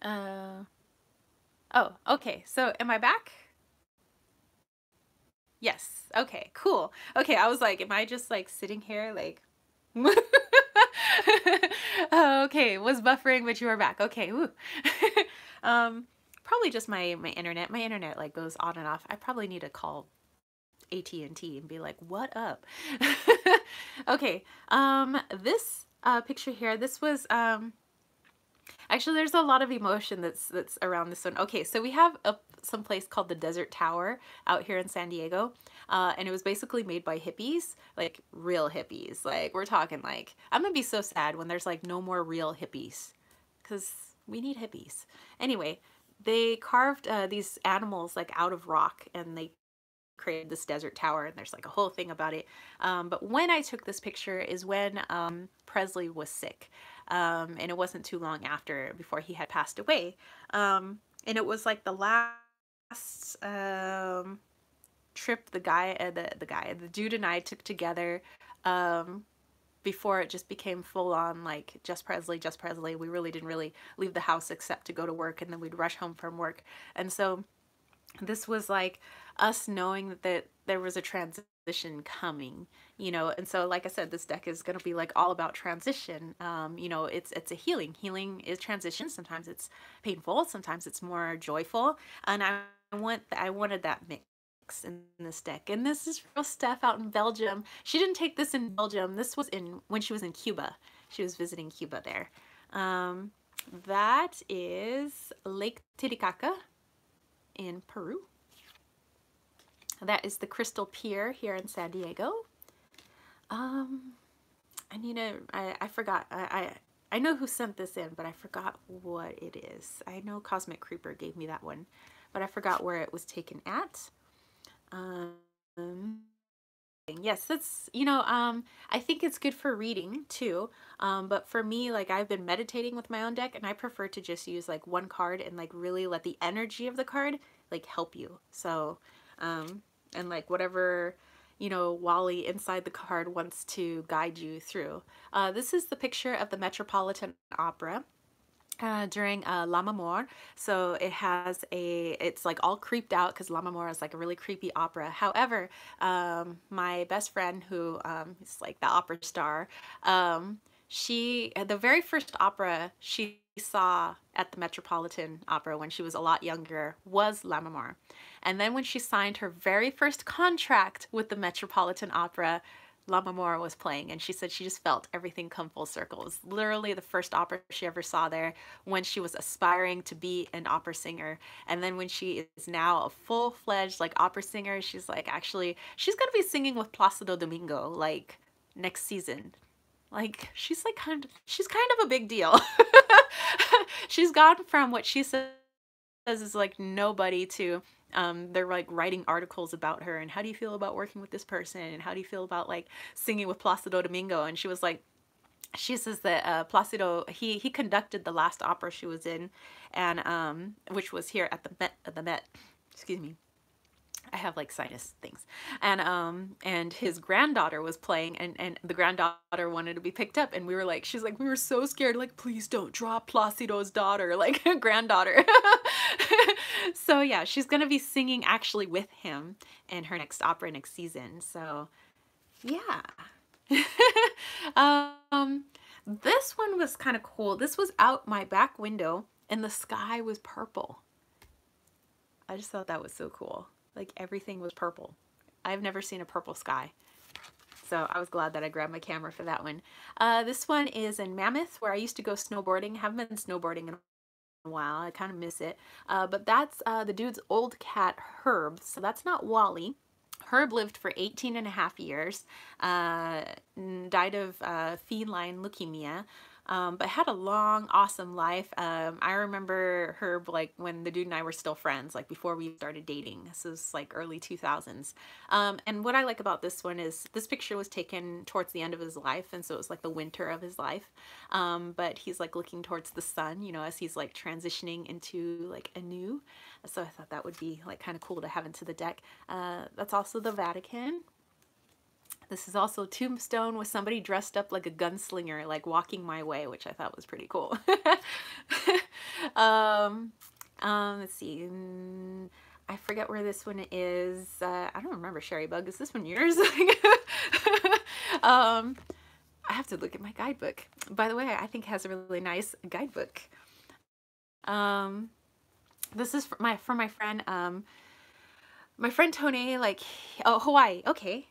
Speaker 1: Uh, oh, okay. So am I back? Yes. Okay, cool. Okay, I was like, am I just like sitting here like Oh, okay, was buffering, but you are back. Okay, woo. um, probably just my internet. My internet like goes on and off. I probably need to call AT&T and be like, "What up?" Okay. This picture here, this was actually, there's a lot of emotion that's around this one. Okay, so we have some place called the Desert Tower out here in San Diego, and it was basically made by hippies, like real hippies. Like we're talking like I'm gonna be so sad when there's like no more real hippies, because we need hippies. Anyway, they carved these animals like out of rock, and they created this desert tower, and there's like a whole thing about it. But when I took this picture is when Presley was sick, and it wasn't too long after before he had passed away. And it was like the last trip the dude and I took together, before it just became full on like just Presley, just Presley. We really didn't really leave the house except to go to work, and then we'd rush home from work. And so this was like us knowing that there was a transition coming, you know. And so like I said, this deck is going to be like all about transition. You know, it's a healing is transition. Sometimes it's painful, sometimes it's more joyful, and I wanted that mix in this deck. And this is real Steph out in Belgium. She didn't take this in Belgium. This was in when she was in Cuba. She was visiting Cuba there. That is Lake Titicaca in Peru. That is the Crystal Pier here in San Diego. And you know, I forgot, I know who sent this in, but I forgot what it is. I know Cosmic Creeper gave me that one, but I forgot where it was taken at. Yes, that's, you know, I think it's good for reading too. But for me, like I've been meditating with my own deck, and I prefer to just use like one card and like really let the energy of the card like help you. So, and like whatever, you know, Wally inside the card wants to guide you through. This is the picture of the Metropolitan Opera during L'Amour. So it has it's like all creeped out because L'Amour is like a really creepy opera. However, my best friend who is like the opera star, the very first opera she saw at the Metropolitan Opera when she was a lot younger was L'Amour. And then when she signed her very first contract with the Metropolitan Opera, L'Amour was playing, and she said she just felt everything come full circle. It was literally the first opera she ever saw there when she was aspiring to be an opera singer. And then when she is now a full-fledged like opera singer, she's like, actually, she's gonna be singing with Placido Domingo like next season. Like she's kind of a big deal. She's gone from what she says is like nobody to they're like writing articles about her, and how do you feel about working with this person, and how do you feel about like singing with Placido Domingo. And she was like, she says that Placido, he conducted the last opera she was in, and which was here at the Met, excuse me, I have like sinus things, and his granddaughter was playing, and the granddaughter wanted to be picked up, and we were like, she's like, we were so scared, like, please don't drop Placido's daughter, like granddaughter. So yeah, she's gonna be singing actually with him in her next opera next season. So yeah. This one was kind of cool. This was out my back window, and the sky was purple. I just thought that was so cool. Like everything was purple. I've never seen a purple sky. So I was glad that I grabbed my camera for that one. This one is in Mammoth, where I used to go snowboarding. Haven't been snowboarding in a while. I kind of miss it. But that's the dude's old cat, Herb. So that's not Wally. Herb lived for 18.5 years, died of feline leukemia, but had a long, awesome life. I remember Herb like when the dude and I were still friends, like before we started dating. This was like early 2000s. And what I like about this one is this picture was taken towards the end of his life, and so it was like the winter of his life. But he's like looking towards the sun, you know, as he's like transitioning into like a new. So I thought that would be like kind of cool to have into the deck. That's also the Vatican. This is also Tombstone with somebody dressed up like a gunslinger, like walking my way, which I thought was pretty cool. um, let's see. I forget where this one is. I don't remember, Sherry Bug. Is this one yours? um, I have to look at my guidebook. By the way, I think it has a really nice guidebook. Um, this is from my friend Tone, like, oh, Hawaii. Okay.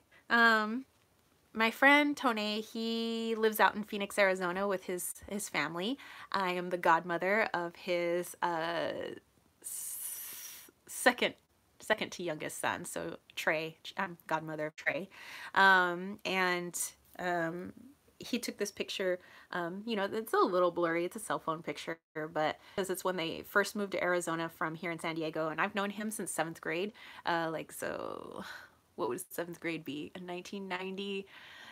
Speaker 1: My friend Tone, he lives out in Phoenix, Arizona with his family. I am the godmother of his second to youngest son, so Trey. I'm godmother of Trey. And he took this picture. You know, it's a little blurry. It's a cell phone picture, but because it's when they first moved to Arizona from here in San Diego, and I've known him since 7th grade. Like, so what would 7th grade be? In 1993,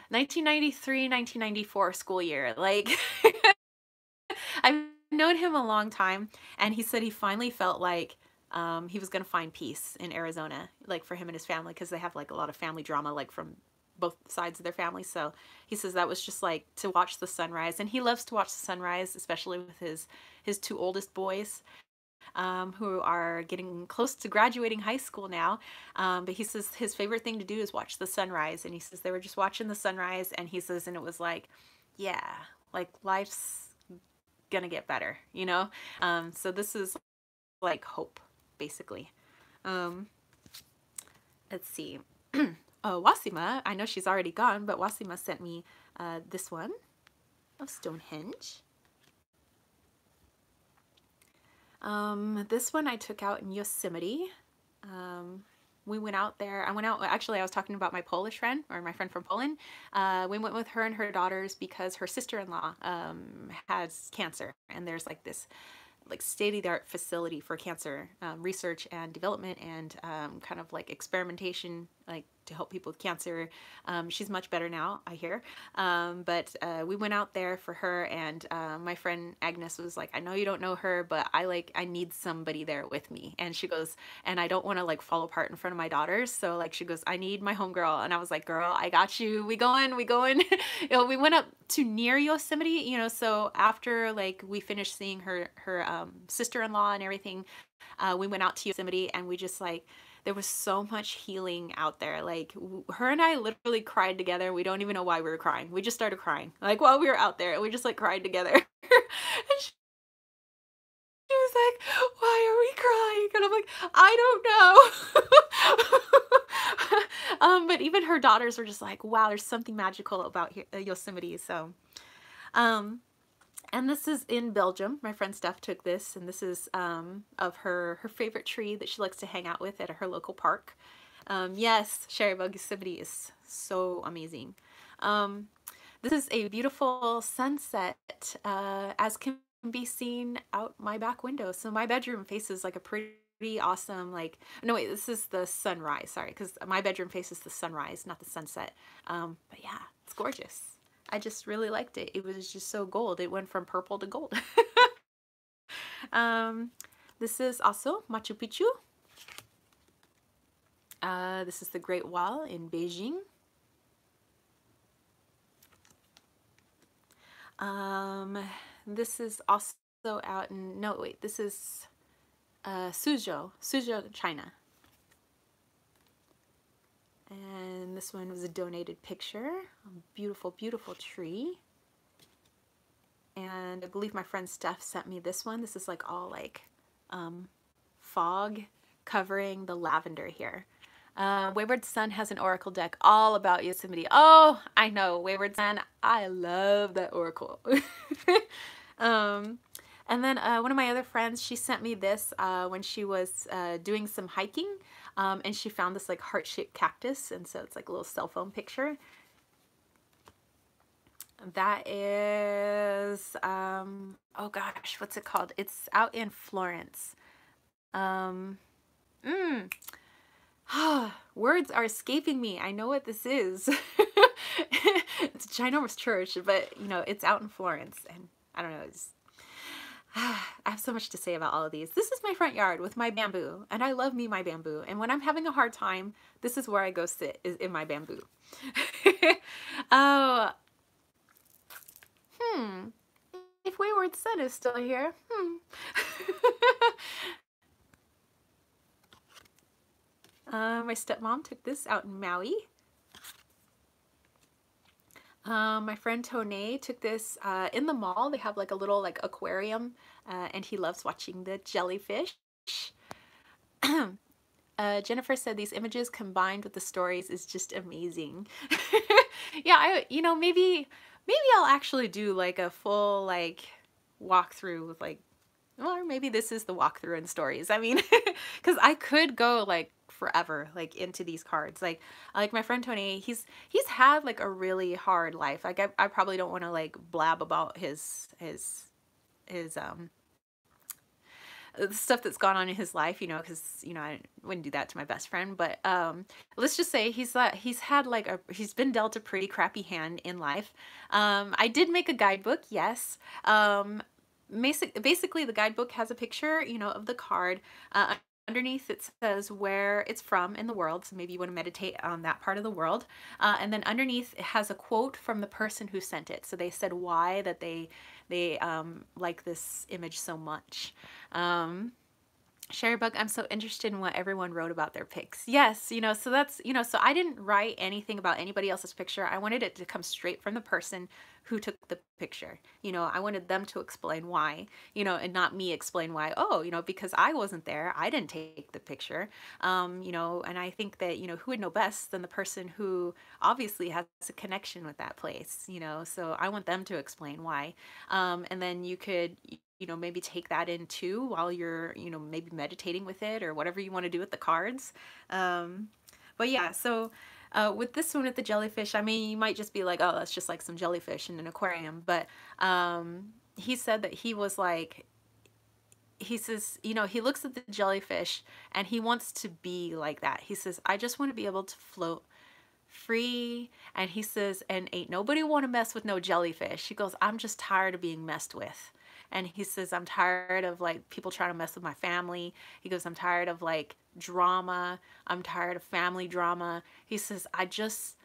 Speaker 1: 1994 school year. Like, I've known him a long time, and he said he finally felt like he was going to find peace in Arizona, like for him and his family, because they have like a lot of family drama, like from both sides of their family. So he says that was just like to watch the sunrise, and he loves to watch the sunrise, especially with his two oldest boys, who are getting close to graduating high school now. But he says his favorite thing to do is watch the sunrise, and he says they were just watching the sunrise, and he says, and it was like, yeah, like life's gonna get better, you know? So this is like hope, basically. Let's see. Wasima, I know she's already gone, but Wasima sent me this one of Stonehenge. This one I took out in Yosemite. We went out there. I went out, actually I was talking about my Polish friend, or my friend from Poland. We went with her and her daughters because her sister-in-law has cancer, and there's like this like state-of-the-art facility for cancer research and development, and kind of like experimentation, like to help people with cancer. She's much better now, I hear. But we went out there for her, and my friend Agnes was like, I know you don't know her, but I need somebody there with me. And she goes, and I don't want to like fall apart in front of my daughters. So like she goes, I need my homegirl. And I was like, girl, I got you. We going. You know, we went up to near Yosemite, you know, so after like we finished seeing her sister-in-law and everything, we went out to Yosemite, and we just like, there was so much healing out there. Like her and I literally cried together. We don't even know why we were crying. We just started crying like while we were out there, and we just like cried together. And she was like, why are we crying? And I'm like, I don't know. But even her daughters were just like, wow, there's something magical about Yosemite. So and this is in Belgium. My friend Steph took this, and this is of her favorite tree that she likes to hang out with at her local park. Yes, Sherry Bug Yosemite is so amazing. This is a beautiful sunset, as can be seen out my back window. So my bedroom faces like a pretty awesome, like, no wait, this is the sunrise, sorry, because my bedroom faces the sunrise, not the sunset. But yeah, it's gorgeous. I just really liked it. It was just so gold. It went from purple to gold. This is also Machu Picchu. This is the Great Wall in Beijing. This is also out in, no wait, this is Suzhou, China. And this one was a donated picture. A beautiful, beautiful tree. And I believe my friend Steph sent me this one. This is like all like fog covering the lavender here. Wayward Sun has an oracle deck all about Yosemite. Oh, I know, Wayward Sun. I love that oracle. And then one of my other friends, she sent me this when she was doing some hiking, and she found this like heart-shaped cactus, and so it's like a little cell phone picture. That is, oh gosh, what's it called? It's out in Florence. Words are escaping me. I know what this is. It's a ginormous church, but you know, it's out in Florence, and I don't know, it's, I have so much to say about all of these. This is my front yard with my bamboo, and I love me my bamboo. And when I'm having a hard time, this is where I go sit, is in my bamboo. Oh, if Wayward Son is still here. My stepmom took this out in Maui. My friend Tone took this in the mall. They have like a little like aquarium, and he loves watching the jellyfish. Jennifer said these images combined with the stories is just amazing. Yeah, maybe I'll actually do like a full like walkthrough with like, or maybe this is the walkthrough and stories. I mean, because I could go like forever like into these cards. Like my friend Tony, he's had like a really hard life. Like I probably don't want to like blab about his the stuff that's gone on in his life, because I wouldn't do that to my best friend. But let's just say he's been dealt a pretty crappy hand in life. I did make a guidebook, yes. Basically the guidebook has a picture, of the card. Underneath it says where it's from in the world, so maybe you want to meditate on that part of the world. And then underneath it has a quote from the person who sent it. So they said why that they like this image so much. Sherrybug, I'm so interested in what everyone wrote about their pics. Yes, so that's, so I didn't write anything about anybody else's picture. I wanted it to come straight from the person who took the picture. I wanted them to explain why, and not me explain why. Oh, because I wasn't there, I didn't take the picture. And I think that, who would know best than the person who obviously has a connection with that place, so I want them to explain why. And then you could, maybe take that in too while you're, maybe meditating with it or whatever you want to do with the cards. But yeah, so with this one with the jellyfish, I mean, you might just be like, oh, that's just like some jellyfish in an aquarium. But he said that he was like, he says, he looks at the jellyfish and he wants to be like that. He says, I just want to be able to float free. And he says, and ain't nobody want to mess with no jellyfish. He goes, I'm just tired of being messed with. And he says, I'm tired of like people trying to mess with my family. He goes, I'm tired of like drama. I'm tired of family drama. He says, I just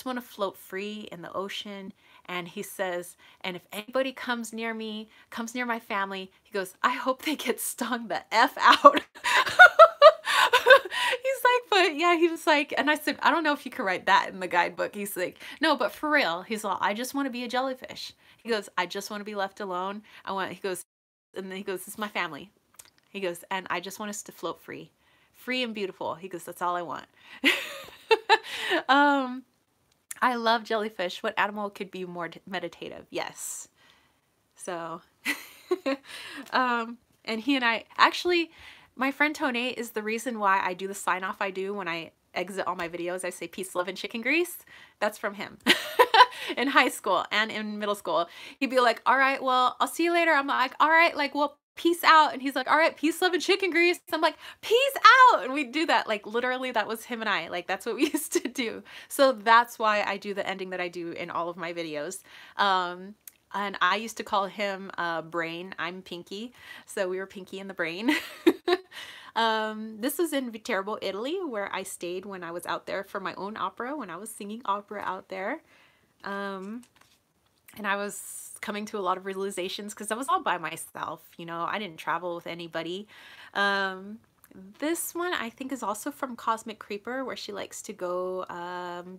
Speaker 1: want to float free in the ocean. And he says, and if anybody comes near me, comes near my family, he goes, I hope they get stung the F out. He's like, but yeah, he was like, and I said, I don't know if you could write that in the guidebook. He's like, no, but for real. He's like, I just want to be a jellyfish. He goes, I just want to be left alone. He goes, and then he goes, this is my family. He goes, and I just want us to float free and beautiful. He goes, that's all I want. I love jellyfish. What animal could be more meditative? Yes. So, and he and I, actually, my friend Tone is the reason why I do the sign off I do when I exit all my videos. I say peace, love, and chicken grease. That's from him. In high school and in middle school. He'd be like, all right, well, I'll see you later. I'm like, all right, like, well, peace out. And he's like, all right, peace, love, and chicken grease. I'm like, peace out. And we'd do that. Like, literally, that was him and I. Like, that's what we used to do. So that's why I do the ending that I do in all of my videos. And I used to call him Brain. I'm Pinky. So we were Pinky and the Brain. This was in Viterbo, Italy, where I stayed when I was out there for my own opera, when I was singing opera out there. And I was coming to a lot of realizations because I was all by myself, I didn't travel with anybody. This one I think is also from Cosmic Creeper, where she likes to go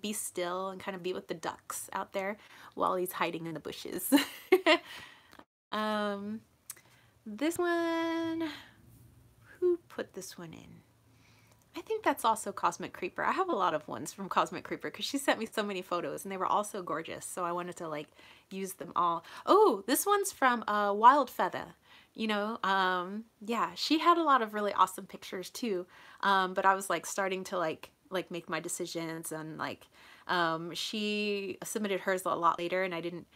Speaker 1: be still and kind of be with the ducks out there while he's hiding in the bushes. This one, who put this one in? I think that's also Cosmic Creeper. I have a lot of ones from Cosmic Creeper because she sent me so many photos and they were all so gorgeous. So I wanted to like use them all. Oh, this one's from Wild Feather. Yeah, she had a lot of really awesome pictures too. But I was like starting to like make my decisions, and like she submitted hers a lot later and I didn't,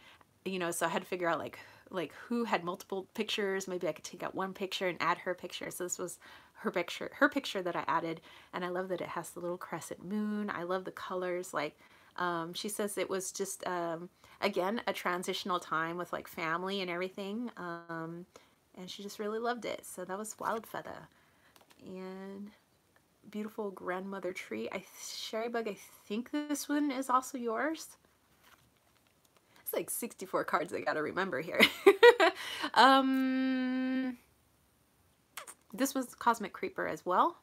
Speaker 1: so I had to figure out like who had multiple pictures. Maybe I could take out one picture and add her picture. So this was her picture that I added, and I love that it has the little crescent moon. I love the colors. Like she says it was just again a transitional time with like family and everything, and she just really loved it. So that was Wild Feather. And beautiful grandmother tree. Sherrybug, I think this one is also yours. like 64 cards I gotta remember here. This was Cosmic Creeper as well.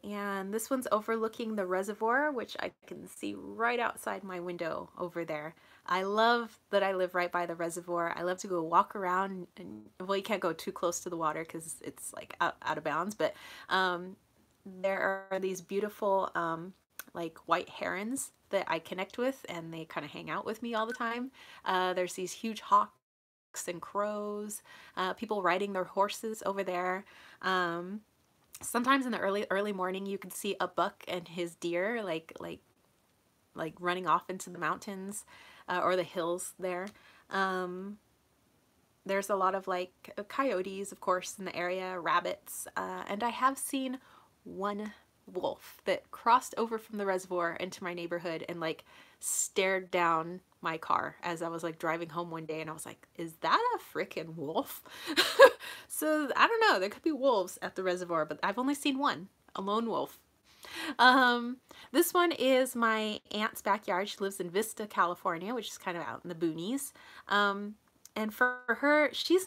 Speaker 1: And this one's overlooking the reservoir, which I can see right outside my window over there. I love that I live right by the reservoir. I love to go walk around, and well, you can't go too close to the water because it's like out of bounds, but there are these beautiful like white herons that I connect with, and they kind of hang out with me all the time. There's these huge hawks and crows, people riding their horses over there. Sometimes in the early morning you can see a buck and his deer like running off into the mountains or the hills there. There's a lot of like coyotes, of course, in the area, rabbits, and I have seen one wolf that crossed over from the reservoir into my neighborhood and like stared down my car as I was like driving home one day, and I was like, is that a freaking wolf? So I don't know, there could be wolves at the reservoir, but I've only seen one, a lone wolf. This one is my aunt's backyard. She lives in Vista, California, which is kind of out in the boonies. And for her, she's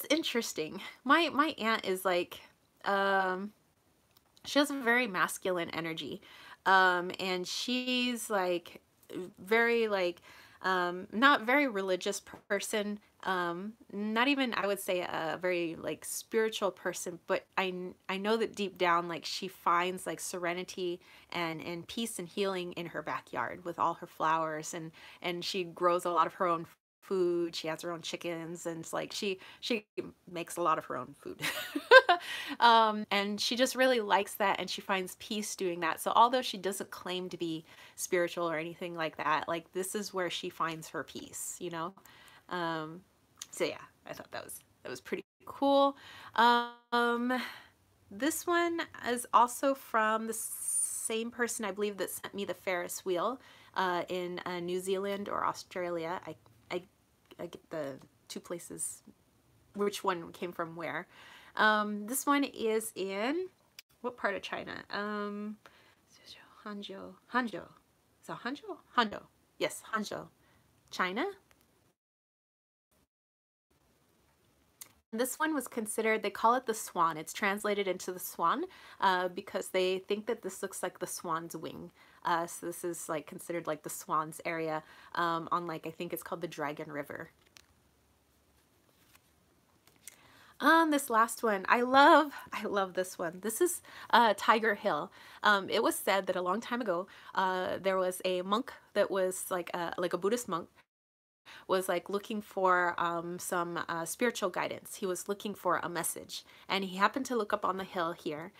Speaker 1: interesting. My aunt is like, she has a very masculine energy. And she's like very like, not very religious person, not even, I would say, a very like spiritual person, but I know that deep down, like, she finds like serenity and peace and healing in her backyard with all her flowers, and she grows a lot of her own food. She has her own chickens, and it's like she makes a lot of her own food. And she just really likes that, and she finds peace doing that. So although she doesn't claim to be spiritual or anything like that, like, this is where she finds her peace, you know? So yeah, I thought that was pretty cool. This one is also from the same person, I believe, that sent me the Ferris wheel in New Zealand or Australia. I get the two places, which one came from where. This one is in, what part of China? Hangzhou. Is that Hangzhou? Hangzhou. Yes, Hangzhou, China. This one was considered, they call it the swan. It's translated into the swan because they think that this looks like the swan's wing. So this is like considered like the swan's area on, like, I think it's called the Dragon River. This last one, I love this one. This is Tiger Hill. It was said that a long time ago there was a monk that was like a Buddhist monk, was like looking for some spiritual guidance. He was looking for a message, and he happened to look up on the hill here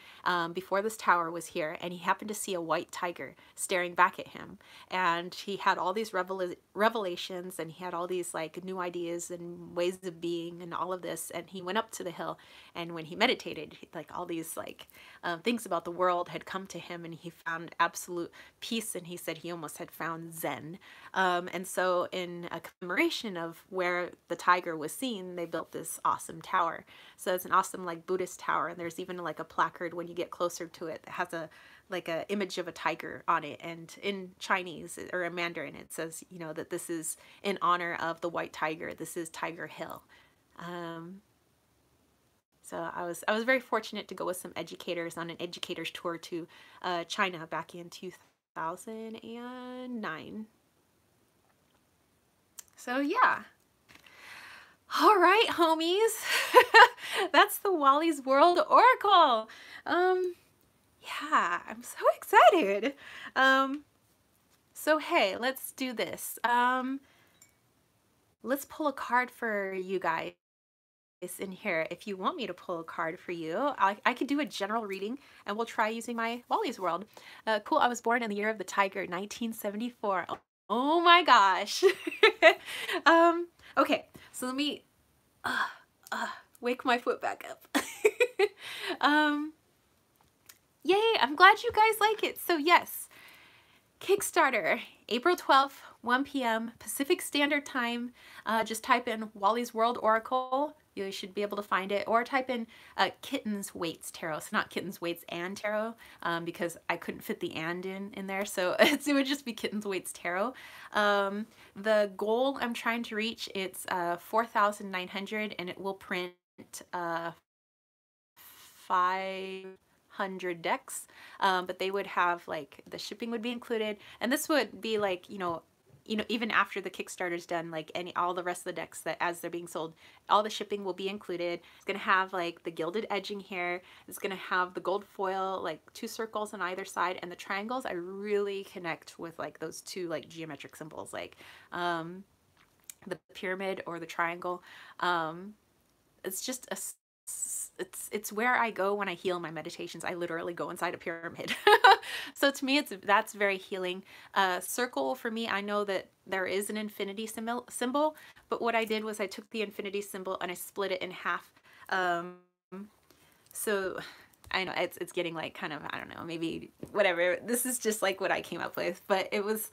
Speaker 1: before this tower was here, and he happened to see a white tiger staring back at him, and he had all these revelations, and he had all these like new ideas and ways of being and all of this, and he went up to the hill, and when he meditated, like, all these like things about the world had come to him, and he found absolute peace, and he said he almost had found Zen. And so in a commemoration of where the tiger was seen, they built this awesome tower. So it's an awesome like Buddhist tower, and there's even like a placard when you get closer to it that has a image of a tiger on it, and in Chinese or in Mandarin it says, you know, that this is in honor of the white tiger. This is Tiger Hill. So I was very fortunate to go with some educators on an educator's tour to China back in 2009. So yeah. All right, homies. That's the Wally's World Oracle. Yeah, I'm so excited. So hey, let's do this. Let's pull a card for you guys in here. If you want me to pull a card for you, I could do a general reading, and we'll try using my Wally's World. Cool. I was born in the year of the tiger, 1974. Oh my gosh. Okay, so let me wake my foot back up. Yay, I'm glad you guys like it. So yes, Kickstarter, April 12th, 1 p.m. Pacific Standard Time. Just type in Wally's World Oracle, You should be able to find it, or type in Kittens Waits Tarot. So not Kittens Waits and Tarot, because I couldn't fit the and in there, so it would just be Kittens Waits Tarot. The goal I'm trying to reach, it's 4,900, and it will print 500 decks, but they would have, like, the shipping would be included, and this would be like, even after the Kickstarter's done, like all the rest of the decks that as they're being sold, all the shipping will be included. It's gonna have like the gilded edging here. It's gonna have the gold foil, like 2 circles on either side, and the triangles. I really connect with like those 2 like geometric symbols, like the pyramid or the triangle. It's just a it's where I go when I heal my meditations. I literally go inside a pyramid. So to me, that's very healing. Circle, for me, I know that there is an infinity symbol, but what I did was I took the infinity symbol and I split it in half. So I know it's getting like kind of, I don't know, maybe whatever. This is just like what I came up with, but it was,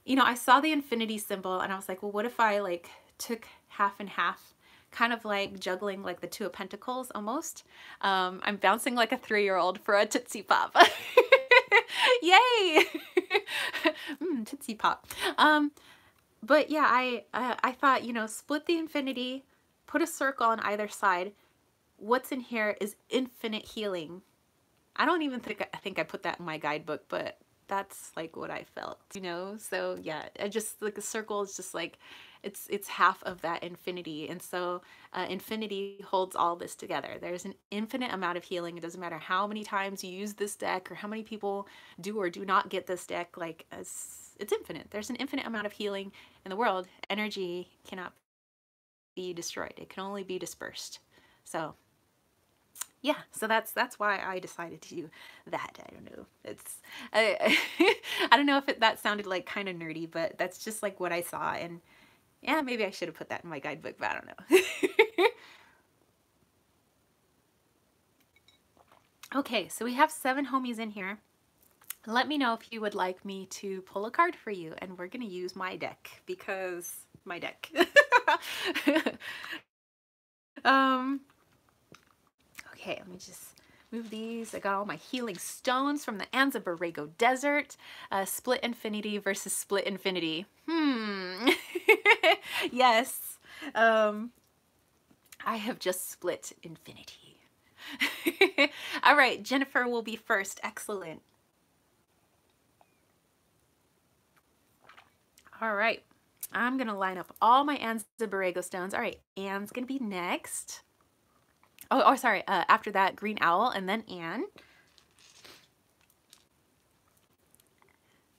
Speaker 1: I saw the infinity symbol and I was like, well, what if I like took half and half? Kind of like juggling like the 2 of Pentacles almost. I'm bouncing like a 3-year-old for a Tootsie Pop. Yay! Tootsie Pop. But yeah, I thought, split the infinity, put a circle on either side. What's in here is infinite healing. I don't even think I put that in my guidebook, but that's like what I felt, So yeah, I just like a circle is just like, it's half of that infinity. And so infinity holds all this together. There's an infinite amount of healing. It doesn't matter how many times you use this deck or how many people do or do not get this deck, like it's infinite. There's an infinite amount of healing in the world. Energy cannot be destroyed. It can only be dispersed. So yeah, so that's why I decided to do that. I don't know. I don't know if that sounded like kind of nerdy, but that's just like what I saw. And yeah, maybe I should have put that in my guidebook, but I don't know. Okay, so we have 7 homies in here. Let me know if you would like me to pull a card for you, and we're going to use my deck because my deck. Okay, let me just move these. I got all my healing stones from the Anza-Borrego Desert. Split Infinity versus Split Infinity. Yes. I have just split infinity. All right, Jennifer will be first. Excellent. All right. I'm going to line up all my Anza-Borrego stones. All right, Anne's going to be next. Oh, sorry. After that, Green Owl, and then Anne.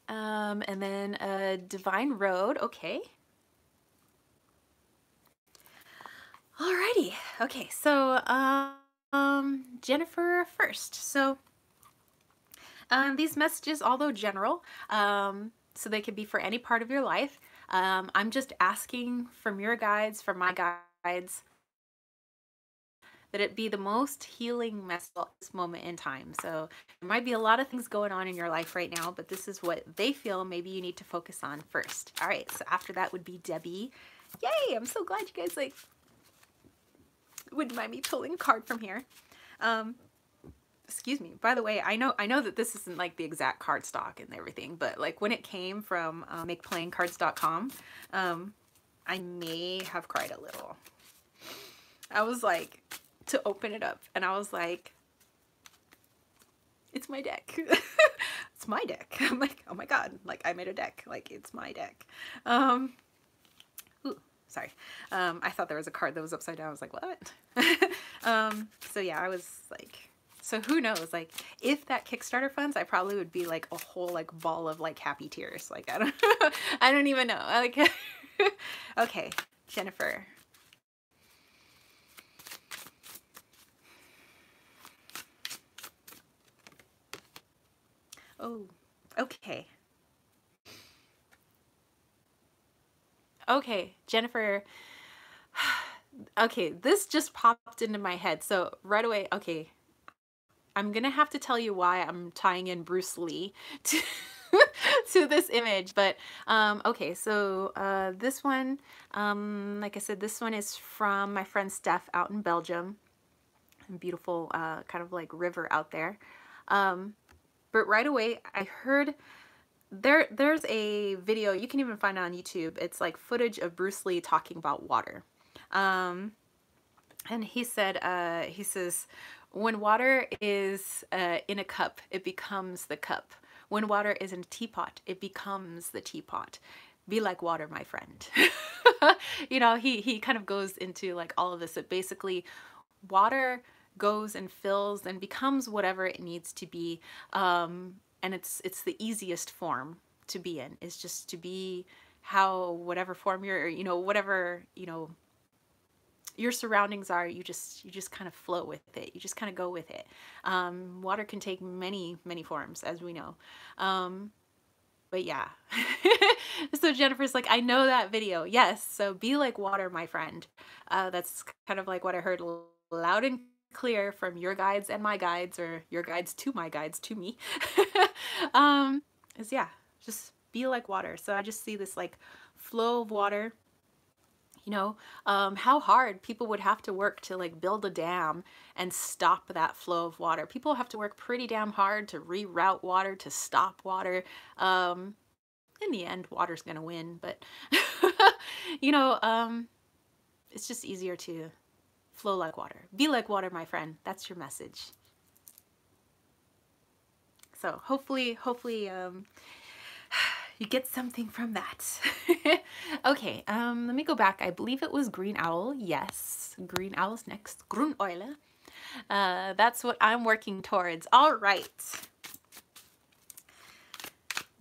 Speaker 1: And then Divine Road. Okay. Alrighty. Okay, so Jennifer first. So these messages, although general, so they could be for any part of your life. I'm just asking from your guides, from my guides, that it be the most healing message at this moment in time. So there might be a lot of things going on in your life right now, but this is what they feel maybe you need to focus on first. All right, so after that would be Debbie. Yay, I'm so glad you guys like wouldn't mind me pulling a card from here. Excuse me. By the way, I know that this isn't like the exact card stock and everything, but like when it came from makeplayingcards.com, I may have cried a little. I was like, to open it up, and I was like, it's my deck. It's my deck. I'm like, oh my god, like I made a deck, like it's my deck. Ooh, sorry. I thought there was a card that was upside down. I was like, what? So yeah, I was like, so who knows, like if that Kickstarter funds, I probably would be like a whole like ball of like happy tears. Like I don't even know. Like okay, Jennifer. Oh, okay. Okay, Jennifer. Okay, this just popped into my head. So right away, okay, I'm gonna have to tell you why I'm tying in Bruce Lee to to this image. But okay, so this one, like I said, this one is from my friend Steph out in Belgium. Beautiful kind of like river out there. But right away I heard there's a video you can even find it on YouTube. It's like footage of Bruce Lee talking about water. And he said, he says, when water is in a cup, it becomes the cup. When water is in a teapot, it becomes the teapot. Be like water, my friend. You know, he kind of goes into like all of this. That basically water goes and fills and becomes whatever it needs to be. And it's the easiest form to be in, is just to be how, whatever form you're, you know, whatever, you know, your surroundings are, you just kind of flow with it. You just kind of go with it. Water can take many forms, as we know. But yeah. So Jennifer's like, I know that video. Yes. So be like water, my friend. That's kind of like what I heard loud and clear from your guides and my guides, or your guides to me. Is yeah, just be like water. So I just see this like flow of water. You know, how hard people would have to work to like build a dam and stop that flow of water. People have to work pretty damn hard to reroute water, to stop water. In the end, water's gonna win, but you know, it's just easier to flow like water. Be like water, my friend. That's your message. So hopefully, you get something from that. Okay, let me go back. I believe it was green owl. Yes, green owl's next. Grüneule. That's what I'm working towards. All right.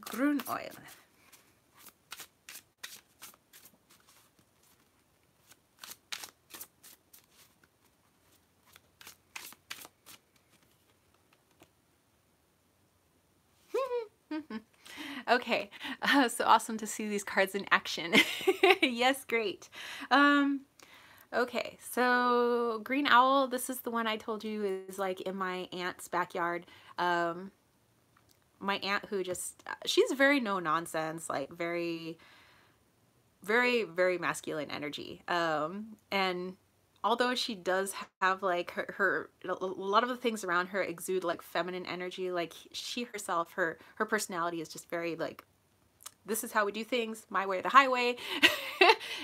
Speaker 1: Grüneule. Okay, so awesome to see these cards in action. Yes, great. Okay, so green owl, this is the one I told you is like in my aunt's backyard. My aunt who just, she's very no nonsense, like very masculine energy. And although she does have like a lot of the things around her exude like feminine energy, like she herself, her personality is just very like, this is how we do things, my way or the highway.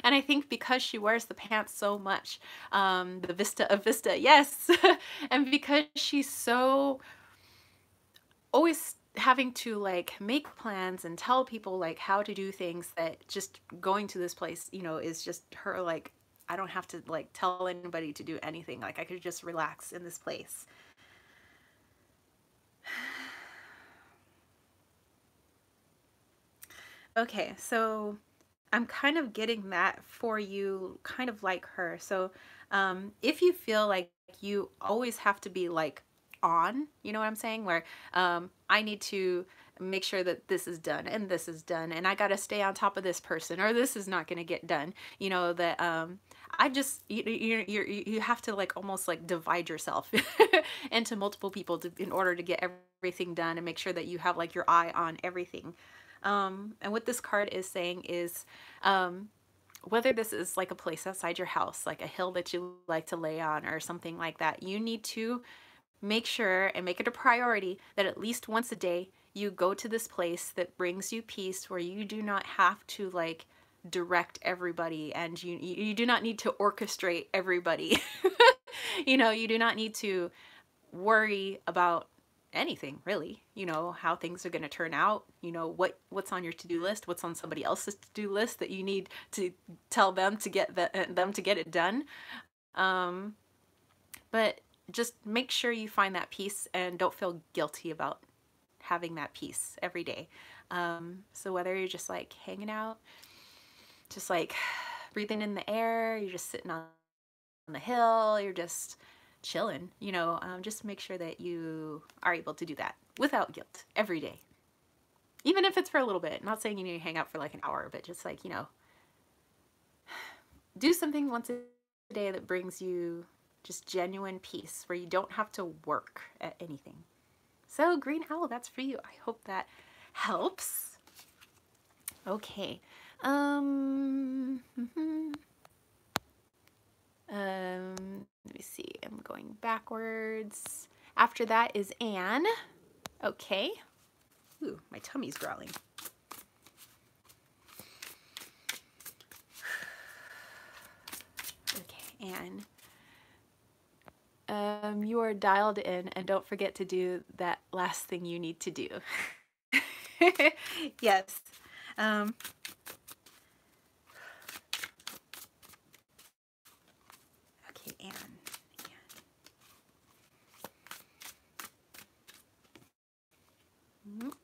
Speaker 1: And I think because she wears the pants so much, the Vista of Vista, yes. And because she's so always having to like make plans and tell people like how to do things, that just going to this place, you know, is just her like, I don't have to like tell anybody to do anything. Like I could just relax in this place. Okay, so I'm kind of getting that for you, kind of like her. So if you feel like you always have to be like on, you know what I'm saying? Where I need to make sure that this is done and this is done, and I got to stay on top of this person, or this is not going to get done. You know, that I just, you have to like almost like divide yourself into multiple people in order to get everything done and make sure that you have like your eye on everything. And what this card is saying is, whether this is like a place outside your house, like a hill that you like to lay on or something like that, you need to make sure and make it a priority that at least once a day you go to this place that brings you peace, where you do not have to like direct everybody, and you do not need to orchestrate everybody. You know, you do not need to worry about anything really, you know, how things are going to turn out, you know, what's on your to-do list, what's on somebody else's to-do list that you need to tell them to get them to get it done. But just make sure you find that peace and don't feel guilty about having that peace every day. So whether you're just like hanging out, just like breathing in the air, you're just sitting on the hill, you're just chilling, you know, just make sure that you are able to do that without guilt every day. Even if it's for a little bit. I'm not saying you need to hang out for like an hour, but just like, you know, do something once a day that brings you just genuine peace, where you don't have to work at anything. So green owl, that's for you. I hope that helps. Okay. Let me see. I'm going backwards. After that is Anne. Okay. Ooh, my tummy's growling. Okay, Anne. You are dialed in, and don't forget to do that last thing you need to do. Yes. Okay, Anne.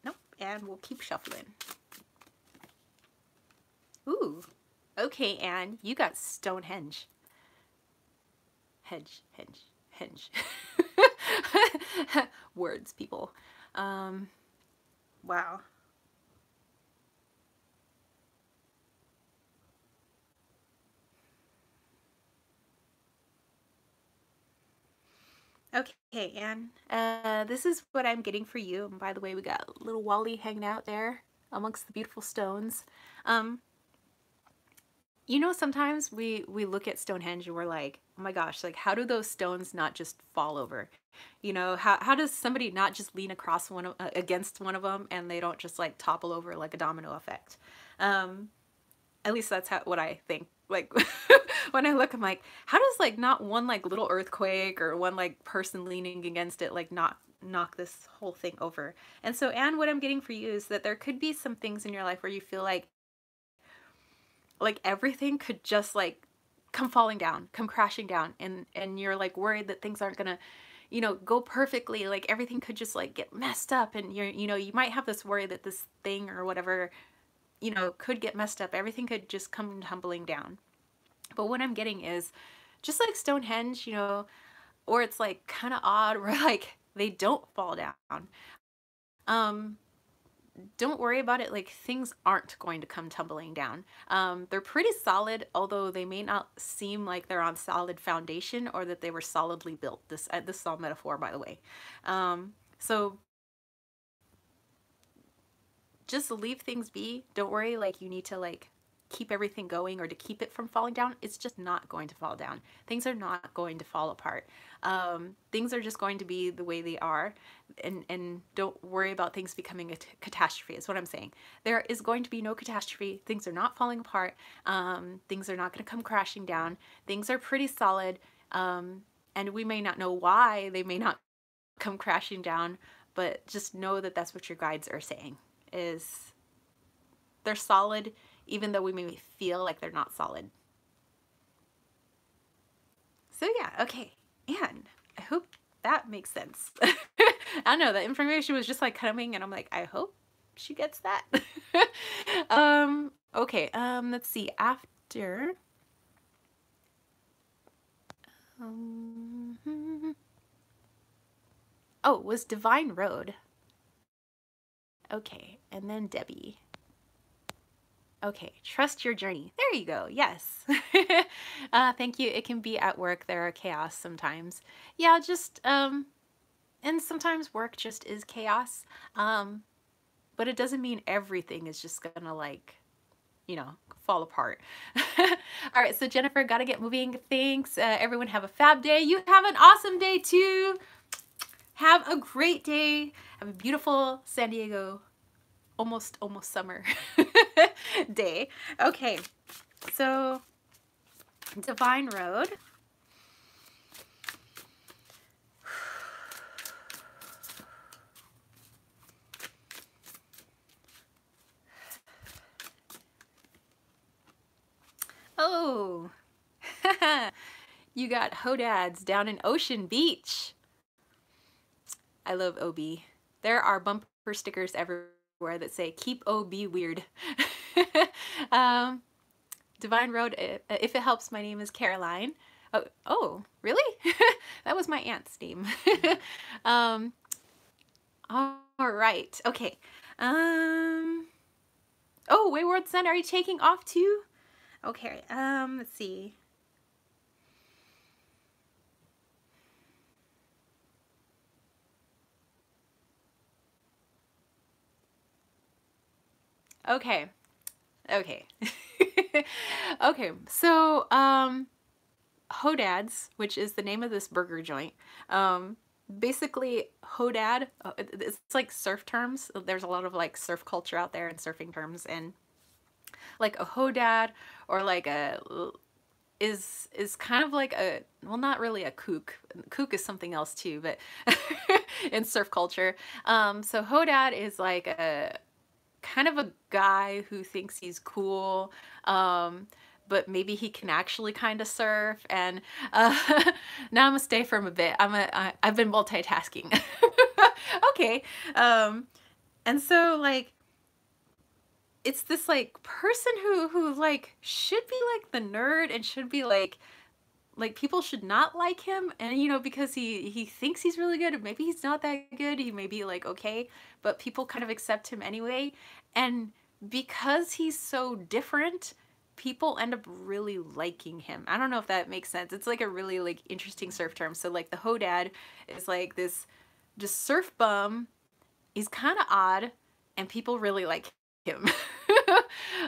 Speaker 1: Nope, and we'll keep shuffling. Ooh, okay, Anne, you got Stonehenge. Henge. Words, people. Wow. Okay, Anne, this is what I'm getting for you. And by the way, we got little Wally hanging out there amongst the beautiful stones. You know, sometimes we look at Stonehenge and we're like, oh my gosh, like how do those stones not just fall over? You know, how does somebody not just lean across against one of them and they don't just like topple over like a domino effect? At least that's what I think. Like when I look, I'm like, how does like not one like little earthquake or one like person leaning against it like not knock this whole thing over? And so, Anne, what I'm getting for you is that there could be some things in your life where you feel like everything could just like come falling down, come crashing down, and you're like worried that things aren't gonna, you know, go perfectly. Like everything could just like get messed up, and you know, you might have this worry that this thing or whatever, you know, could get messed up. Everything could just come tumbling down. But what I'm getting is just like Stonehenge, you know, or it's like kind of odd where like they don't fall down. Don't worry about it. Like things aren't going to come tumbling down. They're pretty solid, although they may not seem like they're on solid foundation or that they were solidly built. This is all metaphor, by the way. So just leave things be. Don't worry like you need to like keep everything going or to keep it from falling down. It's just not going to fall down. Things are not going to fall apart. Things are just going to be the way they are, and don't worry about things becoming a catastrophe is what I'm saying. There is going to be no catastrophe. Things are not falling apart. Things are not going to come crashing down. Things are pretty solid, and we may not know why they may not come crashing down, but just know that that's what your guides are saying, is they're solid even though we may feel like they're not solid. So yeah, okay. And I hope that makes sense. I don't know, the information was just like coming and I'm like, I hope she gets that. Okay, let's see, after oh, it was Divine Road. Okay, and then Debbie. Okay, trust your journey. There you go. Yes. Thank you. It can be at work. There are chaos sometimes. Yeah, just, and sometimes work just is chaos. But it doesn't mean everything is just gonna like, you know, fall apart. All right, so Jennifer, gotta get moving. Thanks. Everyone have a fab day. You have an awesome day too. Have a great day. Have a beautiful San Diego almost summer day. Okay, so Divine Road. Oh, you got Hodads down in Ocean Beach. I love OB. There are bumper stickers everywhere that say keep OB weird. Divine Road, if it helps, my name is Caroline. Oh, really? That was my aunt's name. All right, okay. Oh, Wayward Sun, are you taking off too? Okay, let's see. Okay. Okay. Okay. So, Hodad's, which is the name of this burger joint. Basically, Hodad, it's like surf terms. There's a lot of like surf culture out there and surfing terms, and like a Hodad or like a is kind of like a, well, not really a kook. Kook is something else too, but in surf culture. So Hodad is like a kind of a guy who thinks he's cool, but maybe he can actually kind of surf. And uh, now I'm gonna stay for him a bit. I've been multitasking. Okay, and so like it's this like person who like should be like the nerd and should be like people should not like him, and you know, because he thinks he's really good, and maybe he's not that good, he may be like okay, but people kind of accept him anyway. And because he's so different, people end up really liking him. I don't know if that makes sense. It's like a really like interesting surf term. So like the Hodad is like this just surf bum. He's kind of odd, and people really like him.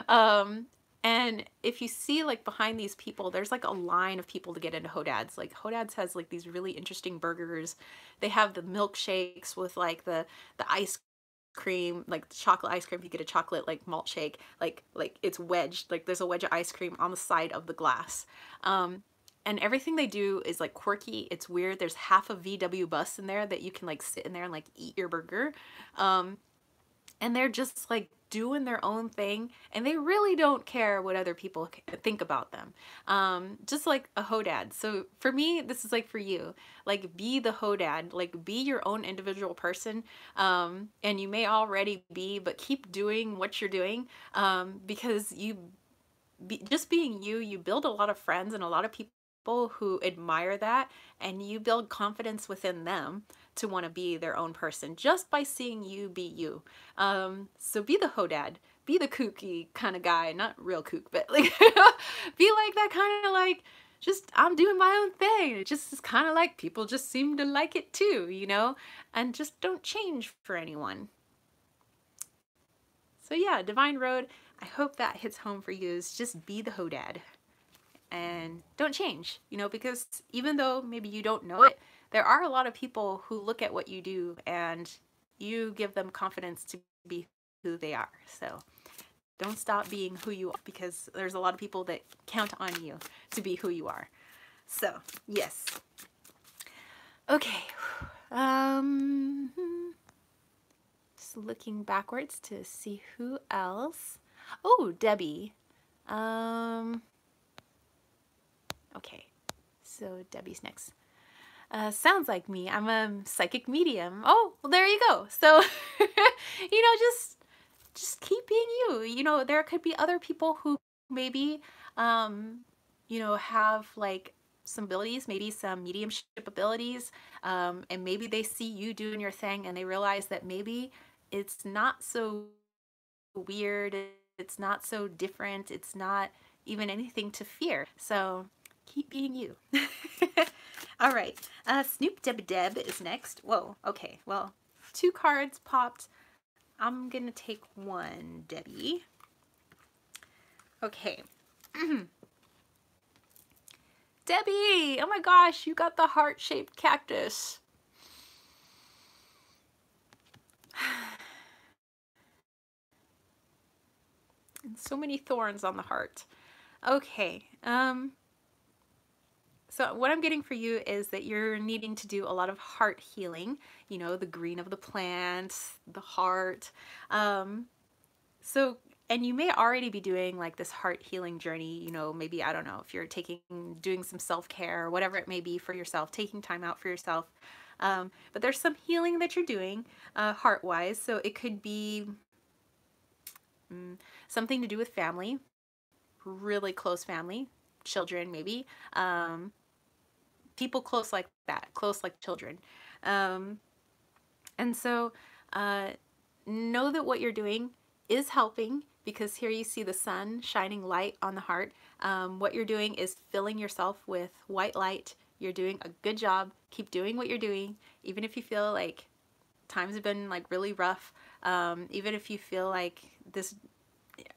Speaker 1: um and if you see like behind these people, there's like a line of people to get into Hodad's. Like Hodad's has like these really interesting burgers. They have the milkshakes with like the ice cream, like the chocolate ice cream. You get a chocolate like malt shake, like it's wedged, like there's a wedge of ice cream on the side of the glass. And everything they do is like quirky. It's weird. There's half a VW bus in there that you can like sit in there and like eat your burger. And they're just like doing their own thing, and they really don't care what other people think about them. Just like a Hodad. So for me, this is like for you, like be the Hodad, like be your own individual person. And you may already be, but keep doing what you're doing, because just being you, you build a lot of friends and a lot of people who admire that, and you build confidence within them to want to be their own person just by seeing you be you. So be the Hodad, be the kooky kind of guy, not real kook, but like be like that kind of like, just I'm doing my own thing. It just is kind of like people just seem to like it too, you know, and just don't change for anyone. So yeah, Divine Road, I hope that hits home for you, is just be the Hodad and don't change, you know, because even though maybe you don't know it, there are a lot of people who look at what you do and you give them confidence to be who they are. So don't stop being who you are, because there's a lot of people that count on you to be who you are. So yes. Okay. Just looking backwards to see who else. Oh, Debbie. Okay, so Debbie's next. Sounds like me. I'm a psychic medium. Oh, well, there you go. So, you know, just keep being you. You know, there could be other people who maybe, you know, have like some abilities, maybe some mediumship abilities, and maybe they see you doing your thing and they realize that maybe it's not so weird, it's not so different, it's not even anything to fear. So keep being you. All right, Snoop Deb Deb is next. Whoa, okay, well, 2 cards popped. I'm gonna take one, Debbie. Okay. Debbie, oh my gosh, you got the heart-shaped cactus. And so many thorns on the heart. Okay, so what I'm getting for you is that you're needing to do a lot of heart healing, you know, the green of the plant, the heart. So, and you may already be doing like this heart healing journey, you know, maybe, I don't know, if you're doing some self-care or whatever it may be for yourself, taking time out for yourself. But there's some healing that you're doing heart-wise. So it could be something to do with family, really close family, children maybe, people close like that, close like children. And so know that what you're doing is helping, because here you see the sun shining light on the heart. What you're doing is filling yourself with white light. You're doing a good job. Keep doing what you're doing, even if you feel like times have been like really rough, even if you feel like this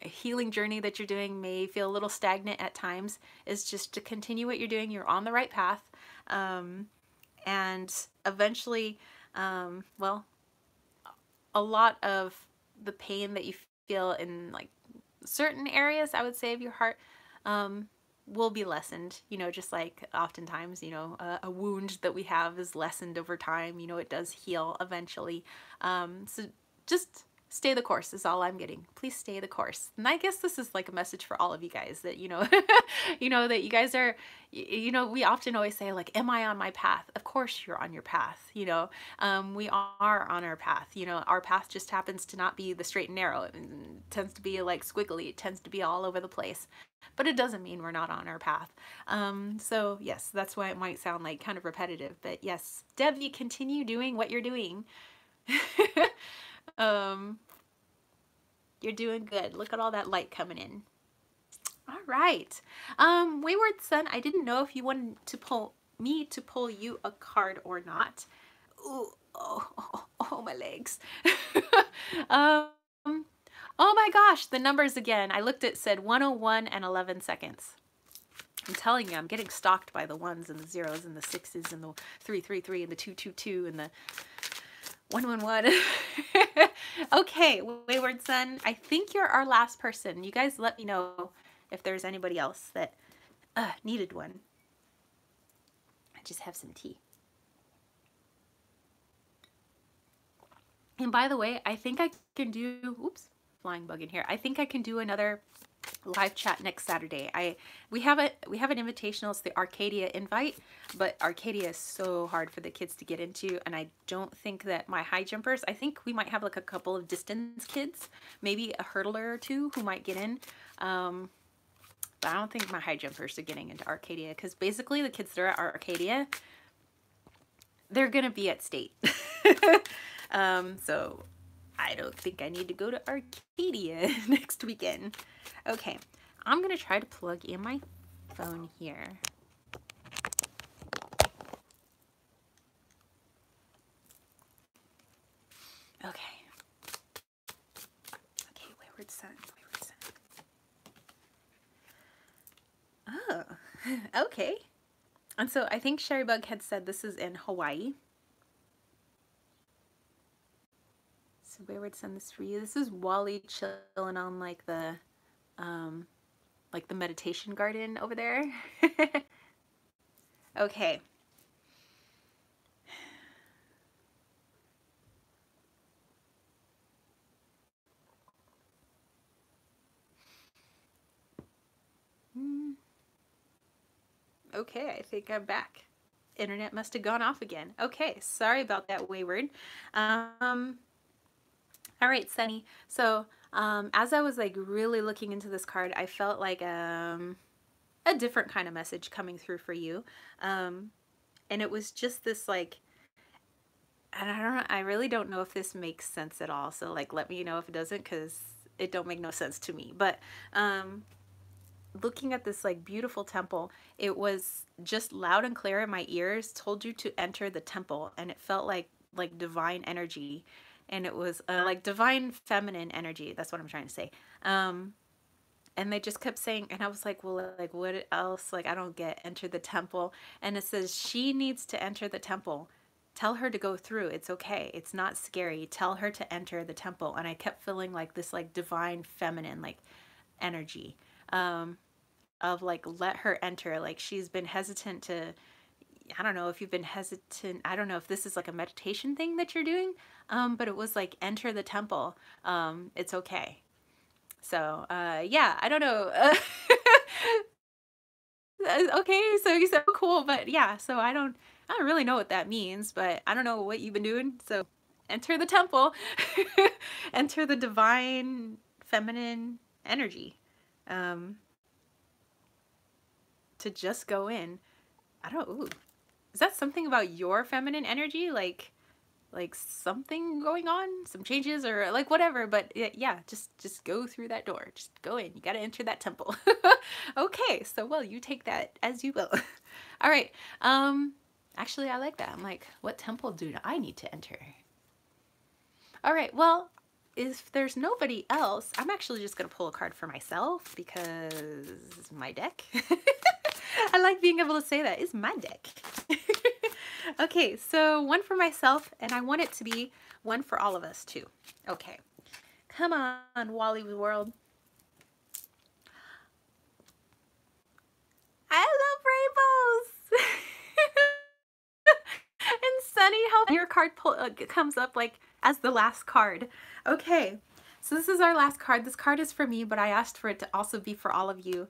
Speaker 1: healing journey that you're doing may feel a little stagnant at times, is just to continue what you're doing. You're on the right path. And eventually, well, a lot of the pain that you feel in like certain areas, I would say, of your heart, will be lessened. You know, just like oftentimes, you know, a wound that we have is lessened over time. You know, it does heal eventually. So just stay the course is all I'm getting. Please stay the course. And I guess this is like a message for all of you guys that, you know, you know, that you guys are, you know, we often always say like, am I on my path? Of course you're on your path, you know. We are on our path. You know, our path just happens to not be the straight and narrow. It tends to be like squiggly. It tends to be all over the place. But it doesn't mean we're not on our path. So yes, that's why it might sound like kind of repetitive. But yes, Debbie, continue doing what you're doing. You're doing good. Look at all that light coming in. All right. Wayward Son, I didn't know if you wanted to pull you a card or not. Ooh, oh, my legs. Oh my gosh, the numbers again. I looked, it said 101 and 11 seconds. I'm telling you, I'm getting stalked by the ones and the zeros and the sixes and the 333 and the 222 and the 111. Okay, Wayward Son, I think you're our last person. You guys let me know if there's anybody else that needed one. I just have some tea. And by the way, I think I can do, oops, flying bug in here. I think I can do another live chat next Saturday. We have an invitational. It's the Arcadia invite, but Arcadia is so hard for the kids to get into, and I don't think that my high jumpers, I think we might have like a couple of distance kids, maybe a hurdler or two who might get in. But I don't think my high jumpers are getting into Arcadia, because basically the kids that are at Arcadia, they're gonna be at state. So I don't think I need to go to Arcadia next weekend. Okay, I'm gonna try to plug in my phone here. Okay. Okay, Wayward Son, Wayward Son. Oh, okay. And so I think Sherry Bug had said this is in Hawaii. So Wayward Son, this for you. This is Wally chilling on like the meditation garden over there. Okay. Okay, I think I'm back. Internet must have gone off again. Okay, sorry about that, Wayward. All right, Sunny. So as I was like really looking into this card, I felt like a different kind of message coming through for you. And it was just this like, and I really don't know if this makes sense at all. So like, let me know if it doesn't, because it don't make no sense to me. But looking at this like beautiful temple, it was just loud and clear in my ears, told you to enter the temple, and it felt like divine energy, and it was like divine feminine energy. That's what I'm trying to say. And they just kept saying, and I was like, well, like what else? Like I don't get, enter the temple. And it says she needs to enter the temple. Tell her to go through. It's okay. It's not scary. Tell her to enter the temple. And I kept feeling like this like divine feminine like energy. Of like, let her enter. Like she's been hesitant to, I don't know if you've been hesitant. I don't know if this is like a meditation thing that you're doing. But it was like, enter the temple. It's okay. So, yeah, I don't know. Okay, so you said cool, but yeah, so I don't really know what that means, but I don't know what you've been doing. So enter the temple. Enter the divine feminine energy. To just go in. I don't, ooh. Is that something about your feminine energy? Like something going on, some changes or like whatever, but yeah, just go through that door. Just go in. You got to enter that temple. Okay, so well, you take that as you will. All right. Actually, I like that. I'm like, what temple do I need to enter? All right. Well, if there's nobody else, I'm actually just gonna pull a card for myself because it's my deck. I like being able to say that. It's my deck. Okay, so one for myself, and I want it to be one for all of us too. Okay, come on, Wally World. I love rainbows. And Sunny, how your card comes up like as the last card. Okay, so this is our last card. This card is for me, but I asked for it to also be for all of you.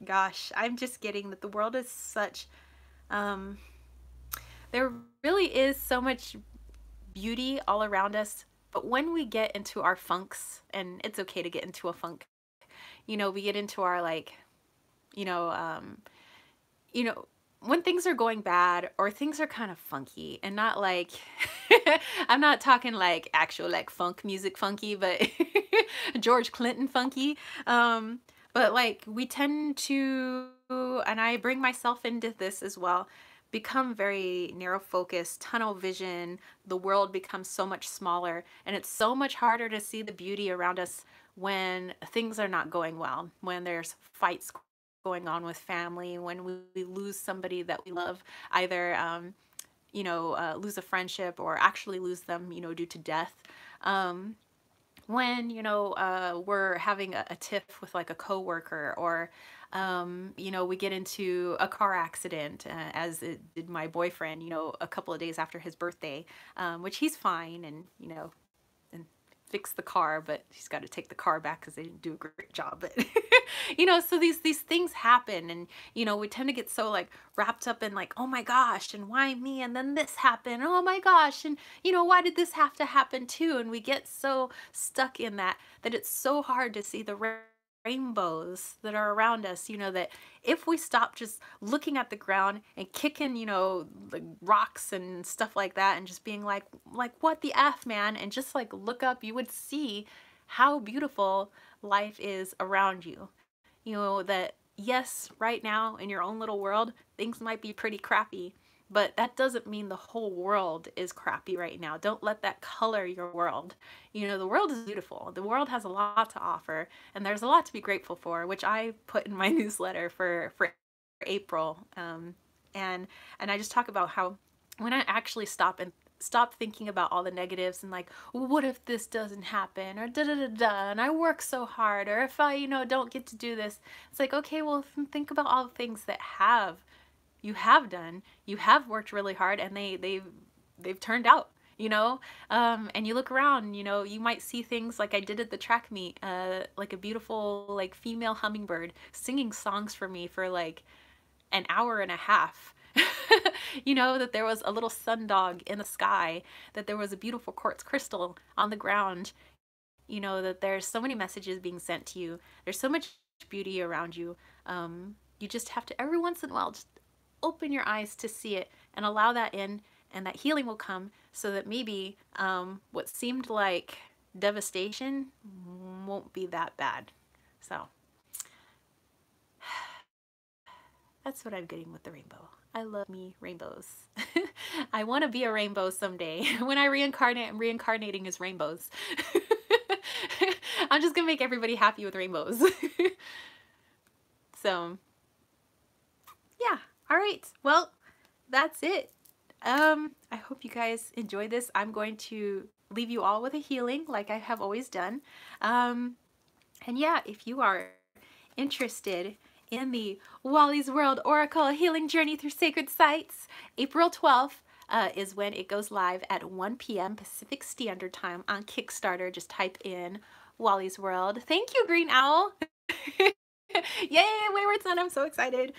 Speaker 1: Gosh, I'm just getting that the world is such, there really is so much beauty all around us, but when we get into our funks, and it's okay to get into a funk, you know, we get into our like, you know, when things are going bad or things are kind of funky and not like, I'm not talking like actual like funk music funky, but George Clinton funky. But like we tend to, and I bring myself into this as well, become very narrow focused, tunnel vision. The world becomes so much smaller, and it's so much harder to see the beauty around us when things are not going well, when there's fights going on with family, when we lose somebody that we love, either lose a friendship or actually lose them, you know, due to death. When, you know, we're having a tiff with like a coworker, or, you know, we get into a car accident, as it did my boyfriend, you know, a couple of days after his birthday, which he's fine, and, you know, and fix the car, but he's got to take the car back because they didn't do a great job. But you know, so these things happen, and you know, we tend to get so like wrapped up in like, oh my gosh, and why me, and then this happened, oh my gosh, and you know, why did this have to happen too? And we get so stuck in that it's so hard to see the rainbows that are around us, you know, that if we stop just looking at the ground and kicking, you know, the rocks and stuff like that, and just being like what the F, man, and just like look up, you would see how beautiful life is around you. You know, that yes, right now in your own little world, things might be pretty crappy, but that doesn't mean the whole world is crappy right now. Don't let that color your world. You know, the world is beautiful. The world has a lot to offer, and there's a lot to be grateful for, which I put in my newsletter for April. And I just talk about how when I actually stop thinking about all the negatives and like, well, what if this doesn't happen, or da da da da, and I work so hard, or if I, you know, don't get to do this. It's like, okay, well, think about all the things that you have done. You have worked really hard, and they've turned out, you know. And you look around, you know, you might see things like I did at the track meet, like a beautiful like female hummingbird singing songs for me for like an hour and a half. You know, that there was a little sundog in the sky, that there was a beautiful quartz crystal on the ground, you know, that there's so many messages being sent to you. There's so much beauty around you. You just have to every once in a while just open your eyes to see it and allow that in, and that healing will come, so that maybe what seemed like devastation won't be that bad. So that's what I'm getting with the rainbow. I love me rainbows. I want to be a rainbow someday. When I reincarnate, I'm reincarnating as rainbows. I'm just gonna make everybody happy with rainbows. So yeah, all right, well, that's it. I hope you guys enjoyed this. I'm going to leave you all with a healing like I have always done. And yeah, if you are interested in the Wally's World Oracle Healing Journey Through Sacred Sites, April 12th is when it goes live at 1 p.m. Pacific Standard Time on Kickstarter. Just type in Wally's World. Thank you, Green Owl. Yay, Wayward Son, I'm so excited.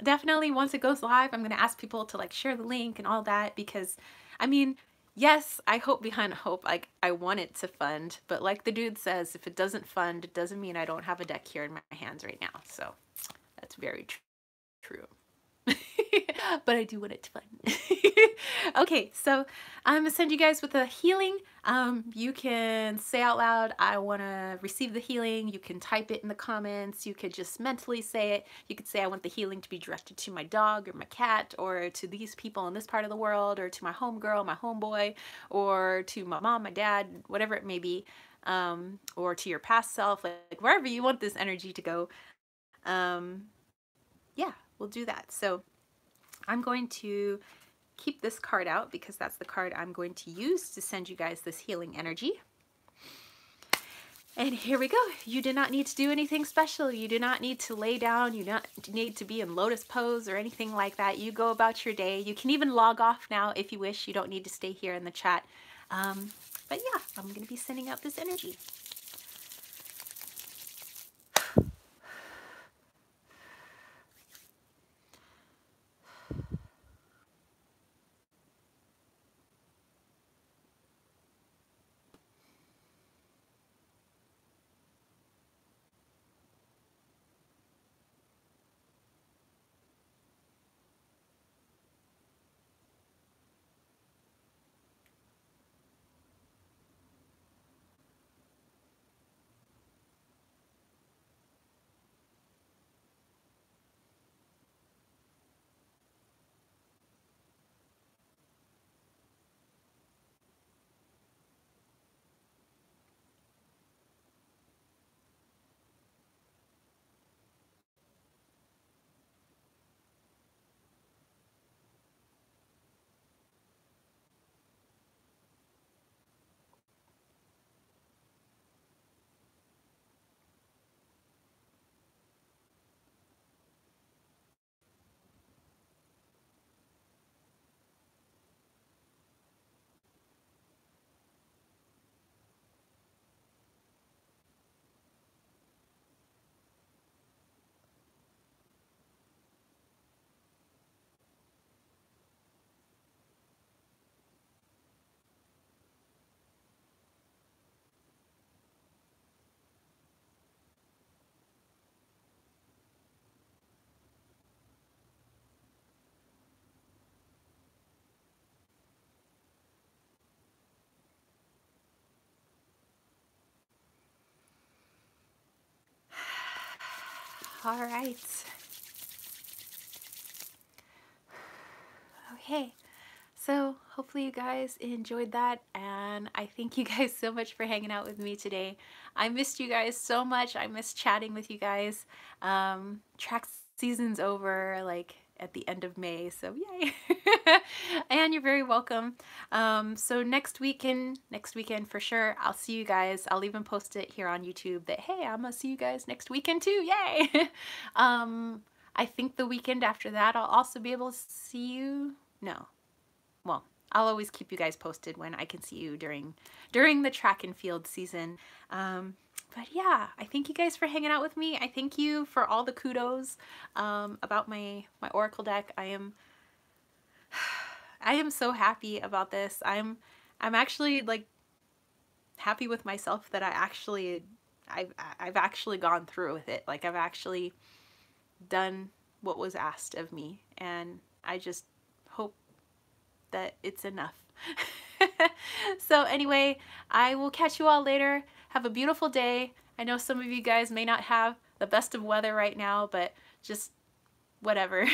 Speaker 1: Definitely once it goes live, I'm gonna ask people to like share the link and all that, because I mean, yes, I hope behind hope, like I want it to fund, but like the dude says, if it doesn't fund, it doesn't mean I don't have a deck here in my hands right now. So that's very true. but I do want it fun. Okay, so I'm gonna send you guys with a healing. You can say out loud, I want to receive the healing. You can type it in the comments. You could just mentally say it. You could say, I want the healing to be directed to my dog or my cat, or to these people in this part of the world, or to my homegirl, my homeboy, or to my mom, my dad, whatever it may be, or to your past self, like wherever you want this energy to go. Yeah, we'll do that. So I'm going to keep this card out because that's the card I'm going to use to send you guys this healing energy. And here we go. You do not need to do anything special. You do not need to lay down. You do not need to be in lotus pose or anything like that. You go about your day. You can even log off now if you wish. You don't need to stay here in the chat. But yeah, I'm going to be sending out this energy. All right. Okay. So hopefully you guys enjoyed that, and I thank you guys so much for hanging out with me today. I missed you guys so much. I missed chatting with you guys. Track season's over like at the end of May, so yay. And you're very welcome. So next weekend for sure, I'll see you guys. I'll even post it here on YouTube that, hey, I'm gonna see you guys next weekend too, yay. I think the weekend after that I'll also be able to see you. No. Well, I'll always keep you guys posted when I can see you during the track and field season. But yeah, I thank you guys for hanging out with me. I thank you for all the kudos about my oracle deck. I am so happy about this. I'm actually like happy with myself that I've actually gone through with it. Like I've actually done what was asked of me, and I just hope that it's enough. So anyway, I will catch you all later. Have a beautiful day. I know some of you guys may not have the best of weather right now, but just whatever.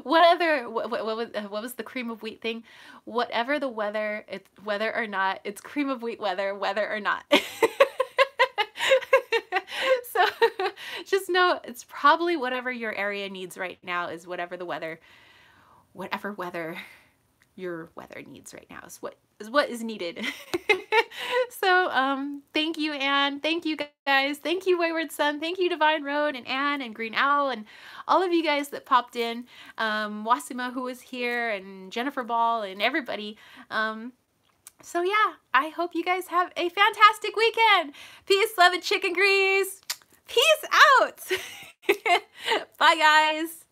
Speaker 1: What was the cream of wheat thing? Whatever the weather, it's whether or not, it's cream of wheat weather, whether or not. So just know it's probably whatever your area needs right now is whatever weather your weather needs right now is what is needed. So thank you, Anne. Thank you guys. Thank you, Wayward Sun. Thank you, Divine Road and Anne and Green Owl and all of you guys that popped in. Wasima, who was here, and Jennifer Ball and everybody. So yeah, I hope you guys have a fantastic weekend. Peace, love, and chicken grease. Peace out. Bye, guys.